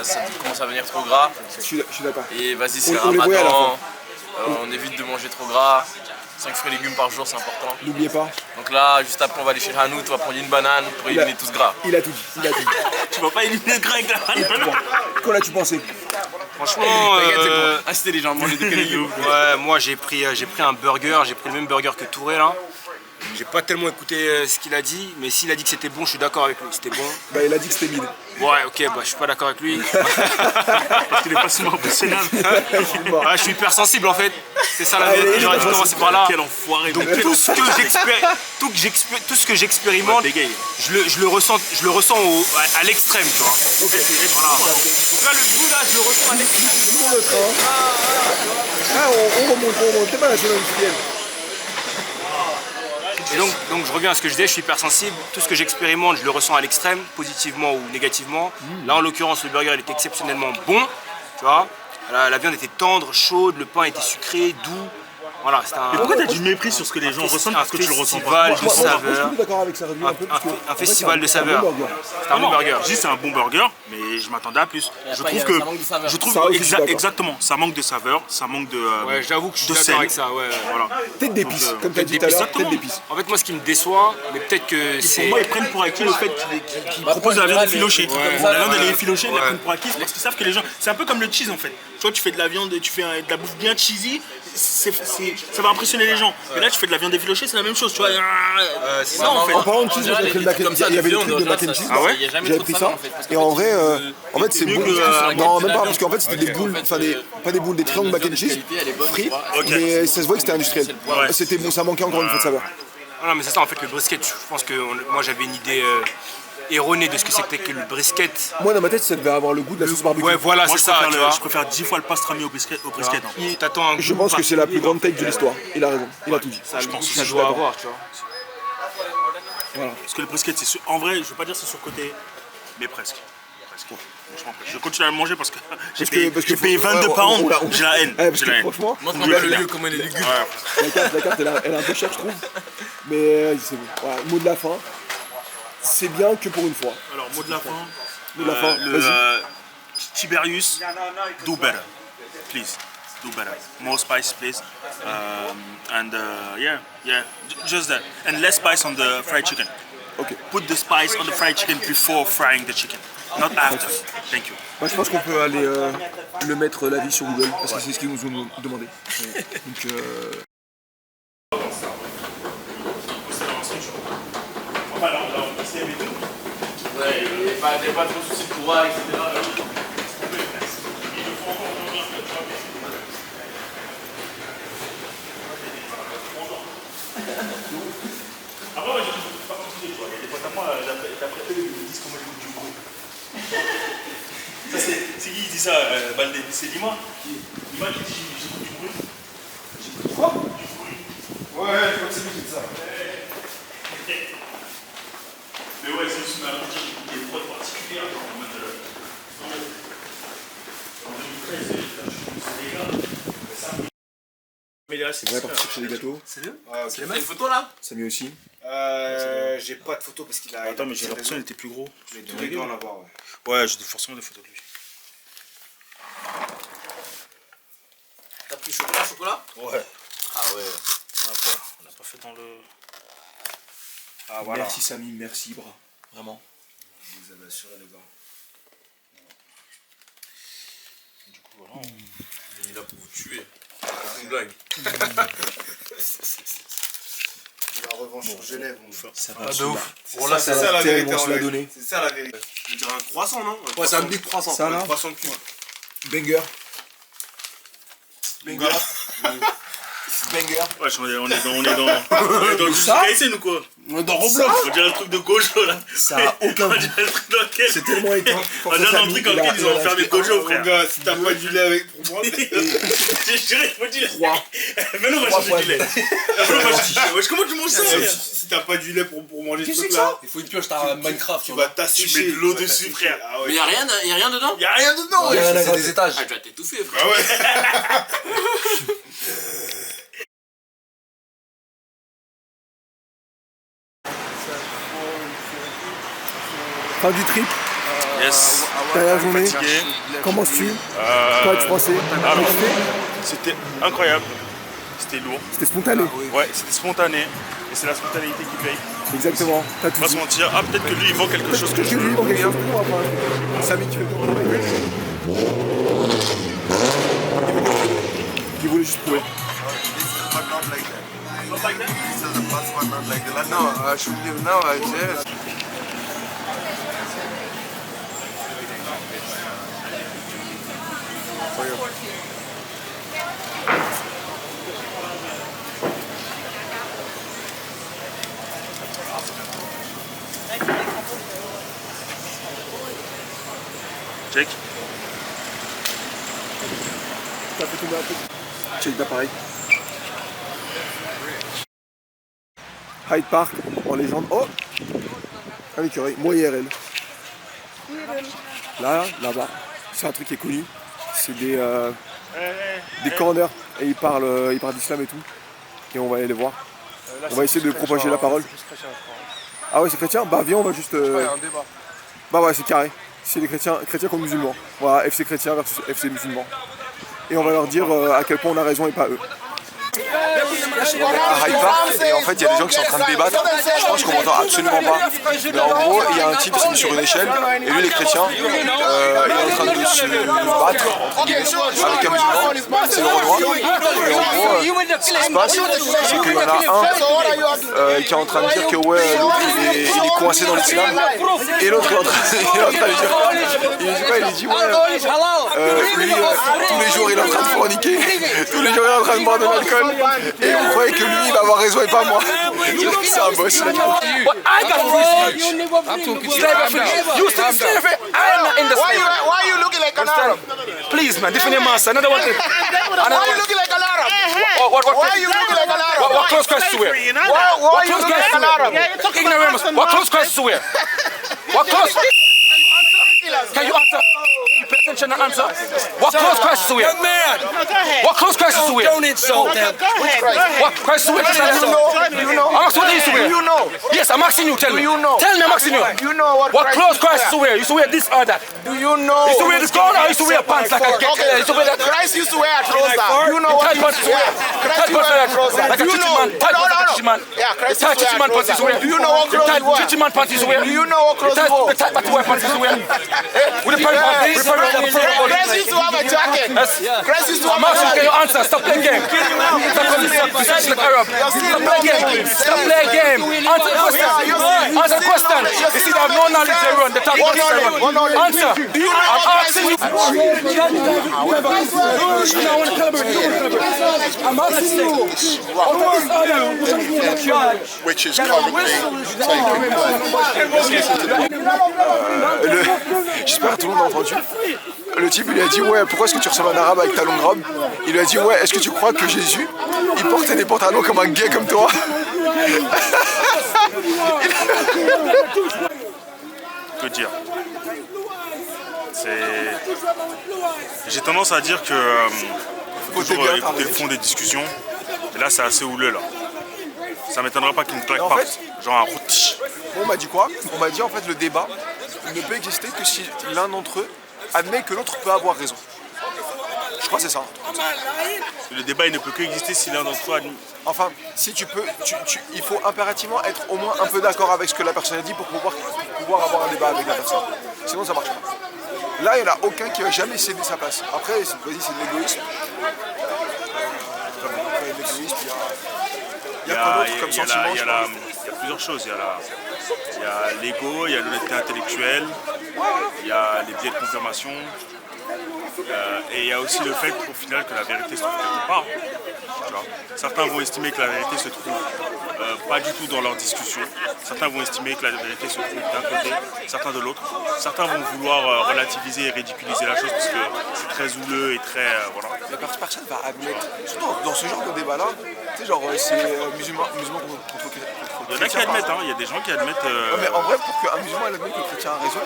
ça commence à devenir trop gras. Je suis d'accord. Et vas-y, c'est On les voyait à la Ramadan. On évite de manger trop gras. 5 fruits et légumes par jour, c'est important. N'oubliez pas. Donc là, juste après, on va aller chez Hanout, on va prendre une banane pour éliminer tout ce gras. Il a tout dit. Il a tout dit. Tu vas pas éliminer le gras avec la banane. Qu'en as-tu pensé? Franchement, Inciter les gens à manger des légumes. ouais, moi j'ai pris un burger, j'ai pris le même burger que Touré là. J'ai pas tellement écouté ce qu'il a dit, mais s'il a dit que c'était bon, je suis d'accord avec lui. C'était bon. Bah, il a dit que c'était mid. Ouais, ok, bah je suis pas d'accord avec lui. Parce qu'il est pas souvent impressionnable. Ouais, je suis hypersensible en fait. C'est ça la vérité, j'aurais dû commencer par là. Quel enfoiré. Donc tout ce que j'expérimente, je le ressens à l'extrême, tu vois. Voilà. Donc là le goût là, je le ressens à l'extrême. Ah, on remonte. T'es pas national industriel. Et donc je reviens à ce que je disais, je suis hypersensible. Tout ce que j'expérimente, je le ressens à l'extrême, positivement ou négativement. Là en l'occurrence, le burger il était exceptionnellement bon, tu vois. La viande était tendre, chaude, le pain était sucré, doux. Voilà, c'était un. Mais pourquoi t'as du mépris sur ce que les gens ressentent parce que tu le ressens festival pas? de saveurs. D'accord avec ça, un peu, parce que, Un festival de saveurs. C'est un bon burger. Je dis c'est un bon burger, mais je m'attendais à plus. Je trouve que. Je trouve Ça aussi, je suis d'accord. exactement, ça manque de saveur, ça manque de. Ouais, j'avoue que je suis de d'accord sel. avec ça. Ouais. Voilà. tête d'épices, Donc, comme tu as dit tout à l'heure, tête d'épices. En fait, moi, ce qui me déçoit, mais peut-être que Pour c'est. moi, ils prennent pour acquis le fait qu'ils proposent de la viande effilochée. La viande elle est effilochée, ils la prennent pour acquis parce qu'ils savent que les gens. C'est un peu comme le cheese en fait. Tu vois, tu fais de la viande, tu fais de la bouffe bien cheesy, ça va impressionner les gens. Mais là, tu fais de la viande effilochée, c'est la même chose. Tu vois. Non, en fait. En parlant de cheese, moi, j'ai pris le mac and cheese. Il y avait le truc de mac and cheese. Ah ouais? J'avais pris ça. Et en vrai, c'est mieux bon. que Non, même pas, parce qu'en fait, c'était des boules, enfin, pas des boules, des triangles mac and cheese frites. Mais ça se voit que c'était industriel. C'était bon, ça manquait encore une fois de saveur. Non, mais c'est ça, en fait, le brisket. Je pense que moi, j'avais une idée erronée de ce que c'était que le brisket. Moi, dans ma tête, ça devait avoir le goût de la sauce barbecue. Ouais, voilà, Moi, c'est ça, tu vois. je préfère 10 fois le pastrami au brisket. hein. T'attends un Je goût pense que c'est la plus particulier, grande take de l'histoire. Il a raison, il a tout dit. Ça, je pense que ça Je suis doit d'accord. avoir, tu vois. Parce que le brisket, c'est en vrai, je veux pas dire c'est surcoté, mais presque. Franchement, je continue à le manger parce que j'ai payé 22 pounds, j'ai la haine. Parce J'ai que la haine. franchement, Montre-moi le lieu, comment il est lugubre. la carte elle est un peu chère, je trouve. Mais c'est bon. Voilà, mot de la fin. C'est bien que pour une fois. Alors, mot de la fin. Mot de la fin, vas-y. Tiberius, do better, please. Do better. More spice, please. Just that. And less spice on the fried chicken. Ok. Put the spice on the fried chicken before frying the chicken, not after. Thank you. Bah, je pense qu'on peut aller le mettre l'avis sur Google parce que c'est ce qu'ils nous ont demandé. Donc, Ouais, il pas trop de soucis de pouvoir, etc. Après, moi, je ne suis pas continuer, tu vois. Il y a des potes à moi, d'après eux, ils me disent comment j'écoute du bruit. Ça, c'est qui qui dit ça, Baldé? C'est Lima? Lima qui dit j'écoute du bruit. J'écoute quoi? Du bruit. ouais, je crois que c'est lui qui dit ça. Mais ouais, c'est juste ma routine, j'écoute des prods particulières, genre en mode. En 2013, je suis des gars. Mais là, c'est On va partir chez les gâteaux. C'est eux? C'est les photos là? Samy aussi. J'ai pas de photo parce qu'il a. Attends, mais j'ai l'impression qu'il était plus gros. Je vais tous les deux en avoir, ouais. Ouais, j'ai forcément des photos de lui. T'as pris chocolat? Ouais. Ah ouais. On l'a pas fait dans le. Ah voilà. Merci Samy, merci Bra. Vraiment. Vous avez assuré les gars. Du coup, voilà. Il est là pour vous tuer. C'est une blague. La revanche sur Genève, on fait. Ça Ah, de ouf. Bon, là, c'est la vérité. On se l'a donné. C'est ça la vérité. Je dirais un croissant, non? Ouais, c'est un big croissant. Ça là, Croissant de cul. banger. Banger. Banger. Ouais, on est dans du KSN ou quoi? On est dans Roblox. On dirait le truc de Gojo là. Ça a aucun On goût. dirait le truc dans lequel. C'est tellement éteint. On dirait dans le truc dans lequel ils ont enfermé Gojo, frère. gars, si t'as pas du lait avec pour moi. J'ai juré, il faut du lait. 3. Mais non, on va changer du lait. Wesh, comment tu manges ça, frère? Si t'as pas du lait pour manger ce Qu'est-ce que truc c'est là, Il faut une pioche, t'as un Minecraft. tu vas Tu t'assécher. mets de l'eau dessus, frère. Ah Mais ouais. y'a rien dedans? Y'a rien dedans, Il y a ouais. rien à C'est gratter. des étages. Ah, tu vas t'étouffer, frère. Ah ouais. Fin du trip, Yes. dernière journée. Fatigué. Comment tu Toi, tu pensais? C'était incroyable. C'était lourd. C'était spontané. Ouais, c'était spontané. Et c'est la spontanéité qui paye. Exactement. T'as On tout va dit. se mentir. Ah, peut-être que lui, il vend quelque chose que je Lui, veux. il vend quelque chose pour moi, enfin. Samy, tu veux qui voulait juste prouver. No, I should leave now. I guess. Check. T'as fait tomber un peu. Check d'appareil. Hyde Park en légende. Oh, un écureuil. Moi IRL. Là-bas, c'est un truc qui est connu. C'est des corners et ils parlent d'islam et tout. Et on va aller les voir. On va essayer de propager la parole. Ah ouais, c'est chrétien. Bah viens, on va juste. Bah ouais, c'est carré. C'est les chrétiens contre musulmans. Voilà, FC chrétien versus FC musulmans. Et on va leur dire à quel point on a raison et pas eux. À Hyde Park, et en fait il y a des gens qui sont en train de débattre. Je pense qu'on m'entend absolument pas. Mais en gros, il y a un type qui s'est mis sur une échelle, et lui, les chrétiens, il est en train de se battre entre guillemets, avec un musulman, c'est le Renoir. Et en gros, ce qui se passe, c'est qu'il y en a un qui est en train de dire que ouais, l'autre il est coincé dans l'islam, et l'autre est en train de dire, il dit ouais, lui, tous les jours il est en train de forniquer, tous les jours il est en train de boire de l'alcool. Et vous croyez que lui il va avoir raison et pas moi. C'est un boss. But I got free speech. You still slavery. I'm not in the slavery. Why you looking like an Arab? Please, man, defend your master. Another one. Why you looking like an Arab? Why you looking like an Arab? What clothes Christ to wear? Why you looking like an Arab? Ignoramus. What clothes Christ to wear? What clothes? Can you answer? Pay attention and answer. What clothes Christ to wear? Young man. What clothes Christ to wear? Don't insult them. What Christ to wear? You know. I'm asking what he used to wear. You know. Yes, I'm asking you. Tell me. You know. Tell me, I'm asking you. You know What clothes Christ used to wear? He used to wear this or that? Do you know? He used to wear this gown or he used to wear pants like a get? He used to wear that. Christ used to wear a trouser. You know what Tight he used pants to wear? Christ used to wear a trouser. like a You chichi know. man. Tight pants like a chichi man. Yeah, Christ Tight used to chichi wear man a pants he trouser. wear. Do you know what clothes Tight he wear? chichi man pants he wear. Do you know what clothes he Tight wear? the tight pants he wear. With the pants with the pants. Christ used to have a jacket. Christ used to have I'm a asking, can you jacket. answer? Stop playing game. Stop like Arab. Stop playing game. Stop playing game. Answer the question. Answer the question. You see, they have no knowledge they run. They talk about this they run. Answer. I'm asking you. I'm asking you. Which is currently taking J'espère que tout le monde a entendu. Le type il lui a dit ouais, pourquoi est-ce que tu ressembles à un arabe avec ta longue robe? Il lui a dit ouais, est-ce que tu crois que Jésus il portait des pantalons comme un gay comme toi? Que dire? J'ai tendance à dire que faut toujours écouter le fond des discussions. Et là c'est assez houleux là. Ça m'étonnerait pas qu'il me claque en pas. fait, Genre un routiche. On m'a dit quoi? On m'a dit en fait le débat ne peut exister que si l'un d'entre eux admet que l'autre peut avoir raison. Je crois que c'est ça. Le débat il ne peut que exister si l'un d'entre eux admet. Enfin, si tu peux, il faut impérativement être au moins un peu d'accord avec ce que la personne a dit pour pouvoir avoir un débat avec la personne. Sinon ça marche pas. Là, il n'y en a aucun qui va jamais céder sa place. Après, vas-y, c'est de l'égoïsme. Il y a quoi d'autre comme sentiment? Il y a plusieurs choses. Il y a l'ego, il y a l'honnêteté intellectuelle, il y a les biais de confirmation. Et il y a aussi le fait qu'au final que la vérité se trouve quelque part. Tu vois. Certains vont estimer que la vérité se trouve pas du tout dans leur discussion. Certains vont estimer que la vérité se trouve d'un côté, certains de l'autre. Certains vont vouloir relativiser et ridiculiser la chose parce que c'est très houleux et très voilà. La personne va admettre, surtout dans ce genre de débat-là, tu sais, genre c'est musulman contre chrétien. Il y en a qui admettent, hein. Il y a des gens qui admettent. Mais en vrai, pour qu'un musulman admette que le chrétien a raison,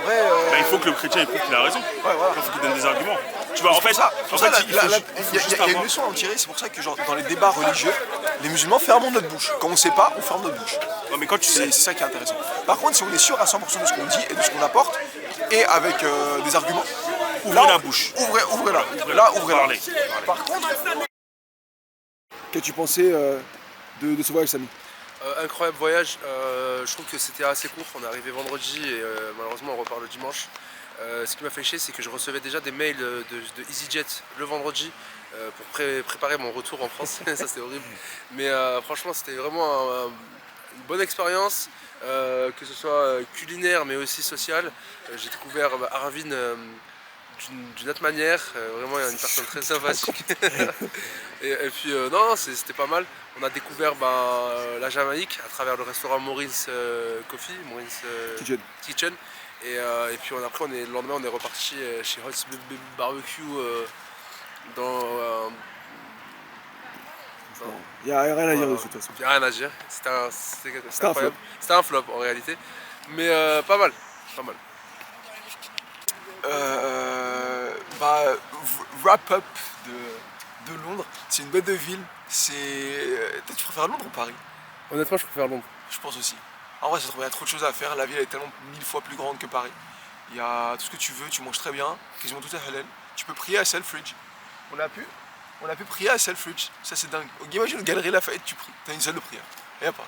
en vrai. Il faut que le chrétien prouve qu'il a raison. Ouais, voilà. Il faut qu'il donne des arguments. Tu vois, en fait, il y a une leçon à en tirer. C'est pour ça que genre, dans les débats religieux, les musulmans ferment notre bouche. Quand on ne sait pas, on ferme notre bouche. Ouais, mais quand tu sais, c'est ça qui est intéressant. Par contre, si on est sûr à 100% de ce qu'on dit et de ce qu'on apporte, et avec des arguments, Ouvrez la bouche. Ouvrez-la. Là, ouvrez-la. Parlez. Par contre, qu'as-tu pensé de ce voyage, Samy? Incroyable voyage, je trouve que c'était assez court, on est arrivé vendredi et malheureusement on repart le dimanche. Ce qui m'a fait chier, c'est que je recevais déjà des mails de EasyJet le vendredi pour préparer mon retour en France. Ça c'était horrible, mais franchement c'était vraiment une bonne expérience, que ce soit culinaire mais aussi sociale. J'ai découvert Arvin d'une autre manière, vraiment il y a une personne très sympathique. et puis non, c'était pas mal. On a découvert la Jamaïque à travers le restaurant Maureen's Coffee, Maureen's Kitchen. Et puis après le lendemain on est reparti chez Hot's Barbecue dans... Il n'y a rien à dire de toute façon. Il n'y a rien à dire, c'était incroyable. C'était un flop en réalité, mais pas mal. Wrap-up de Londres, c'est une bête de ville. Toi, tu préfères Londres ou Paris? Honnêtement, je préfère Londres. Je pense aussi. En vrai, il y a trop de choses à faire. La ville est tellement 1000 fois plus grande que Paris. Il y a tout ce que tu veux, tu manges très bien, quasiment tout est halal. Tu peux prier à Selfridge. On a pu prier à Selfridge. Ça, c'est dingue. Imagine une galerie Lafayette, tu pries. T'as une salle de prière. Il n'y a pas.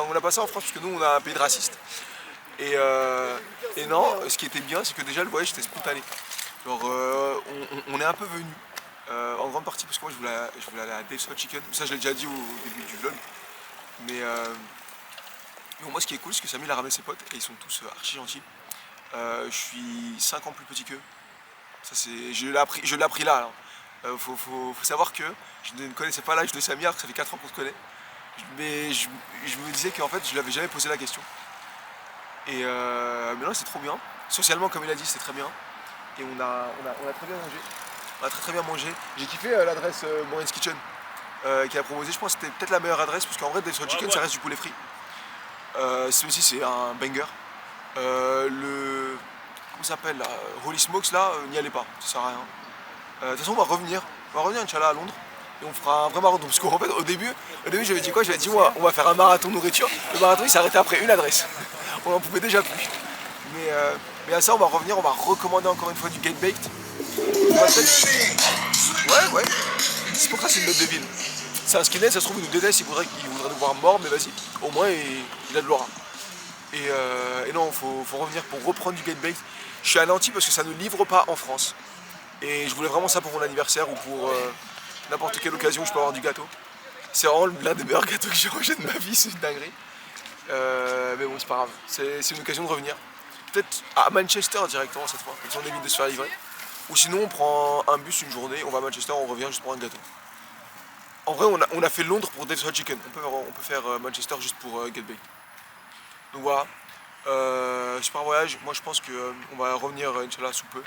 On a pas ça en France parce que nous, on a un pays de racistes. Et non, ce qui était bien, c'est que déjà le voyage était spontané. Genre, on est un peu venu. En grande partie parce que moi je voulais aller à Dave's Hot Chicken, ça je l'ai déjà dit au début du vlog. Mais bon, moi ce qui est cool c'est que Samy a ramené ses potes et ils sont tous archi gentils. Je suis 5 ans plus petit qu'eux. Je l'ai appris là. Faut savoir que je ne connaissais pas l'âge de Samy alors que ça fait 4 ans qu'on se connaît. Mais je me disais qu'en fait je lui avais jamais posé la question. Et maintenant c'est trop bien. Socialement comme il a dit c'était très bien. Et on a très bien mangé. On a très bien mangé. J'ai kiffé l'adresse Maureen's Kitchen qui a proposé. Je pense que c'était peut-être la meilleure adresse parce qu'en vrai Dave's Hot Chicken ça reste du poulet frit. Celui-ci c'est un banger. Comment ça s'appelle là, Holy Smokes là, n'y allez pas, ça sert à rien. De toute façon on va revenir Inch'Allah à Londres et on fera un vrai marathon. Parce qu'en fait au début j'avais dit quoi? J'avais dit on va faire un marathon nourriture. Le marathon il s'est arrêté après une adresse. On n'en pouvait déjà plus. Mais à ça on va revenir, on va recommander encore une fois du Gate Baked. Ouais. C'est pour ça que c'est une bête de ville. C'est un skinhead, ça se trouve il nous déteste, il voudrait nous voir morts, mais vas-y, au moins il a de l'aura. Et non, faut revenir pour reprendre du Gate Baked. Je suis à Nanty parce que ça ne livre pas en France. Et je voulais vraiment ça pour mon anniversaire ou pour n'importe quelle occasion où je peux avoir du gâteau. C'est vraiment l'un des meilleurs gâteaux que j'ai mangé de ma vie, c'est une dinguerie. Mais bon, c'est pas grave, c'est une occasion de revenir. Peut-être à Manchester directement cette fois, comme ça on évite de se faire livrer. Ou sinon on prend un bus une journée, on va à Manchester, on revient juste pour un gâteau. En vrai on a fait Londres pour Dave's Hot Chicken, on peut faire Manchester juste pour Get Baked. Donc voilà, super voyage, moi je pense qu'on va revenir Inch'Allah sous peu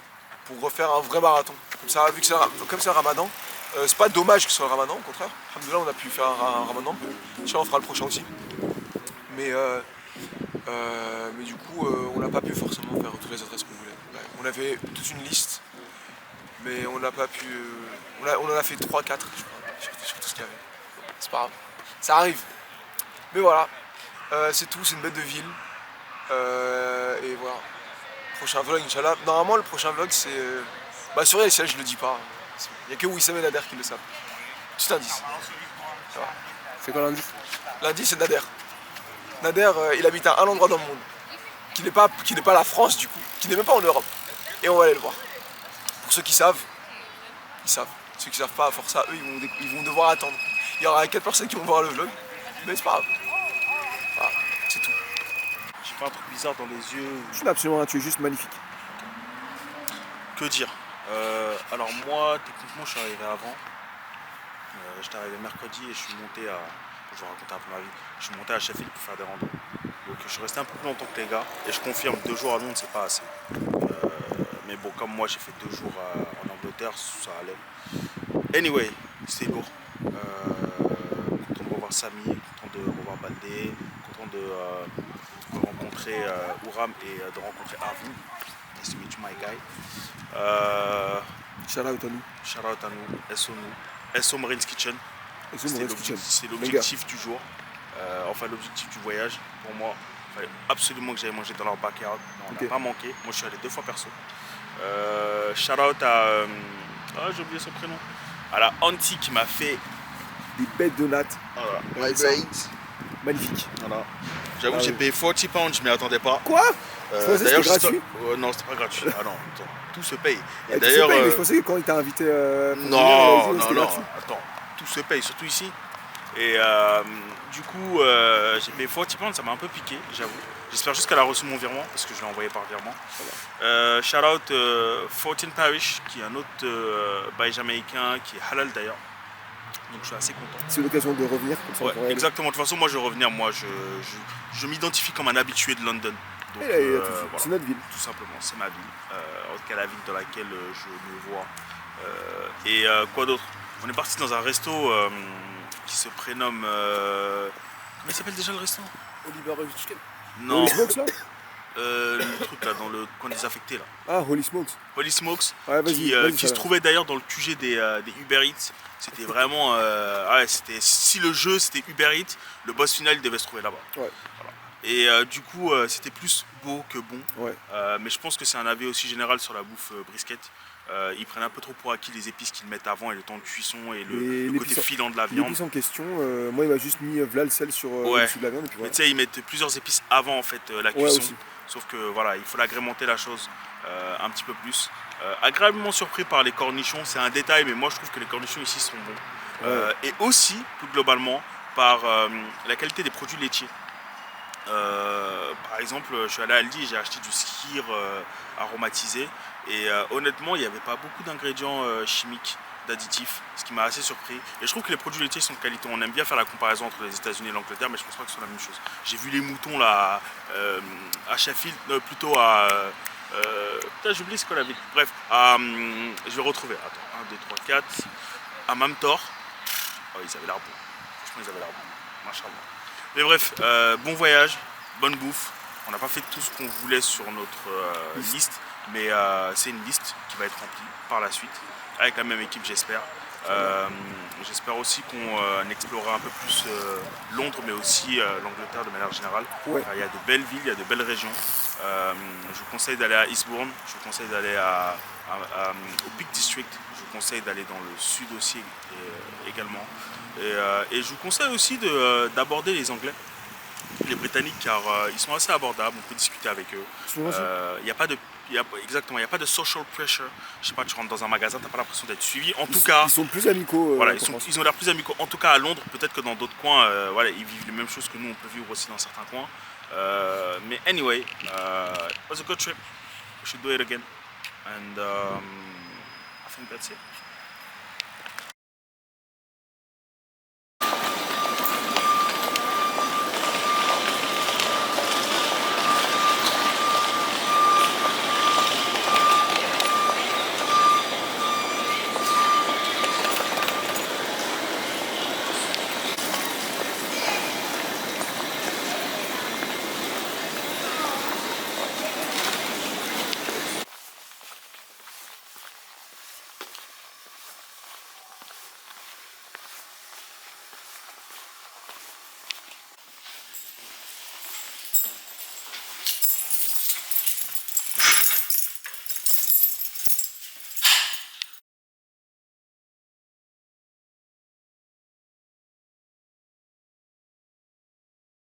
pour refaire un vrai marathon. Comme ça, vu que c'est le ramadan, c'est pas dommage que ce soit le ramadan, au contraire. Alhamdoulilah on a pu faire un ramadan, Inch'Allah on fera le prochain aussi. Mais du coup on n'a pas pu forcément faire toutes les adresses qu'on voulait. On avait toute une liste. Mais on n'a pas pu. On en a fait 3-4 je crois, sur tout ce qu'il y avait. C'est pas grave. Ça arrive. Mais voilà. C'est tout, c'est une bête de ville. Et voilà. Prochain vlog, Inch'Allah. Normalement le prochain vlog c'est. Sur les je le dis pas. Il n'y a que Wissam et Nader qui le savent. Petit indice. Ça va. C'est quoi l'indice? L'indice c'est Nader. Nader il habite à un endroit dans le monde. Qui n'est pas la France du coup. Qui n'est même pas en Europe. Et on va aller le voir. Pour ceux qui savent, ils savent. Ceux qui savent pas, à force ça, eux, ils vont devoir attendre. Il y aura 4 personnes qui vont voir le vlog, mais c'est pas grave. Voilà, c'est tout. J'ai pas un truc bizarre dans les yeux. Je n'ai absolument rien, tu es juste magnifique. Que dire? Alors moi, techniquement, je suis arrivé avant. J'étais arrivé mercredi et je suis monté à... Je vais raconter un peu ma vie. Je suis monté à Sheffield pour faire des randos. Donc je suis resté un peu plus longtemps que les gars. Et je confirme, 2 jours à Londres, c'est pas assez. Mais bon, comme moi j'ai fait 2 jours en Angleterre, ça allait. Anyway, c'était lourd. Content de revoir Samy, content de revoir Baldé, content de rencontrer Ouram et de rencontrer Arvin. Nice to meet you, my guy. Shout out à nous. Shout out à nous, SO nous. SO Maureen's Kitchen. C'est l'objectif du jour. Enfin l'objectif du voyage pour moi. Il fallait absolument que j'aille manger dans leur backyard. On n'a pas manqué. Moi je suis allé 2 fois perso. Shout out à... j'ai oublié son prénom. À la Anti qui m'a fait... Des bêtes de nattes. Voilà. Magnifique. Voilà. J'avoue, j'ai payé 40 pounds, je m'y attendais pas. Quoi? D'ailleurs, c'était gratuit? Non, c'était pas gratuit. Ah non, attends, tout se paye. Et d'ailleurs, je pensais que quand il t'a invité, non, gratuit. attends, tout se paye, surtout ici. Et du coup, j'ai payé 40 pounds, ça m'a un peu piqué, j'avoue. J'espère juste qu'elle a reçu mon virement parce que je l'ai envoyé par virement. Shout out 14 Parish, qui est un autre bail jamaïcain qui est halal d'ailleurs. Donc je suis assez content. C'est l'occasion de revenir comme ça. Ouais, exactement. De toute façon, moi je vais revenir. Moi, je m'identifie comme un habitué de London. Donc, voilà. C'est notre ville. Tout simplement, c'est ma ville. En tout cas, la ville dans laquelle je me vois. Et quoi d'autre? On est parti dans un resto qui se prénomme. Comment il s'appelle déjà le resto? Oliver Chicken. Non. Holy Smokes là? Le truc là, dans le coin désaffecté là. Ah, Holy Smokes. Holy Smokes, ouais, qui se trouvait d'ailleurs dans le QG des Uber Eats. C'était vraiment. Si le jeu c'était Uber Eats, le boss final il devait se trouver là-bas. Ouais. Voilà. Et du coup, c'était plus beau que bon. Ouais. Mais je pense que c'est un avis aussi général sur la bouffe brisket. Ils prennent un peu trop pour acquis les épices qu'ils mettent avant et le temps de cuisson et le côté filant de la viande. L'épice en question, moi il m'a juste mis v'là le sel sur dessus de la viande. Et puis voilà. Mais tu sais, ils mettent plusieurs épices avant en fait la cuisson. Sauf que voilà, il faut l'agrémenter la chose un petit peu plus. Agréablement surpris par les cornichons, c'est un détail, mais moi je trouve que les cornichons ici sont bons. Et aussi, plus globalement, par la qualité des produits laitiers. Par exemple, je suis allé à Aldi et j'ai acheté du skyr aromatisé. Et honnêtement, il n'y avait pas beaucoup d'ingrédients chimiques, d'additifs, ce qui m'a assez surpris. Et je trouve que les produits laitiers sont de qualité. On aime bien faire la comparaison entre les États-Unis et l'Angleterre, mais je pense pas que ce soit la même chose. J'ai vu les moutons là à Sheffield, plutôt à. Putain, j'ai oublié c'est quoi la ville. Bref, je vais retrouver. Attends, 1, 2, 3, 4. À Mamtor. Oh, ils avaient l'air bons. Franchement, ils avaient l'air bons. Machallah. Mais bref, bon voyage, bonne bouffe. On n'a pas fait tout ce qu'on voulait sur notre liste, mais c'est une liste qui va être remplie par la suite, avec la même équipe j'espère. J'espère aussi qu'on explorera un peu plus Londres, mais aussi l'Angleterre de manière générale. Ouais. Il y a de belles villes, il y a de belles régions. Je vous conseille d'aller à Eastbourne, je vous conseille d'aller au Peak District, je vous conseille d'aller dans le sud aussi également. Et je vous conseille aussi d'aborder les Anglais, les Britanniques, car ils sont assez abordables, on peut discuter avec eux. Il n'y a pas de social pressure. Je sais pas, tu rentres dans un magasin, t'as pas l'impression d'être suivi. En tout cas, ils sont plus amicaux. voilà, ils ont l'air plus amicaux. En tout cas à Londres, peut-être que dans d'autres coins, voilà, ils vivent les mêmes choses que nous, on peut vivre aussi dans certains coins. Mais anyway, it was a good trip. We should do it again. And I think that's it.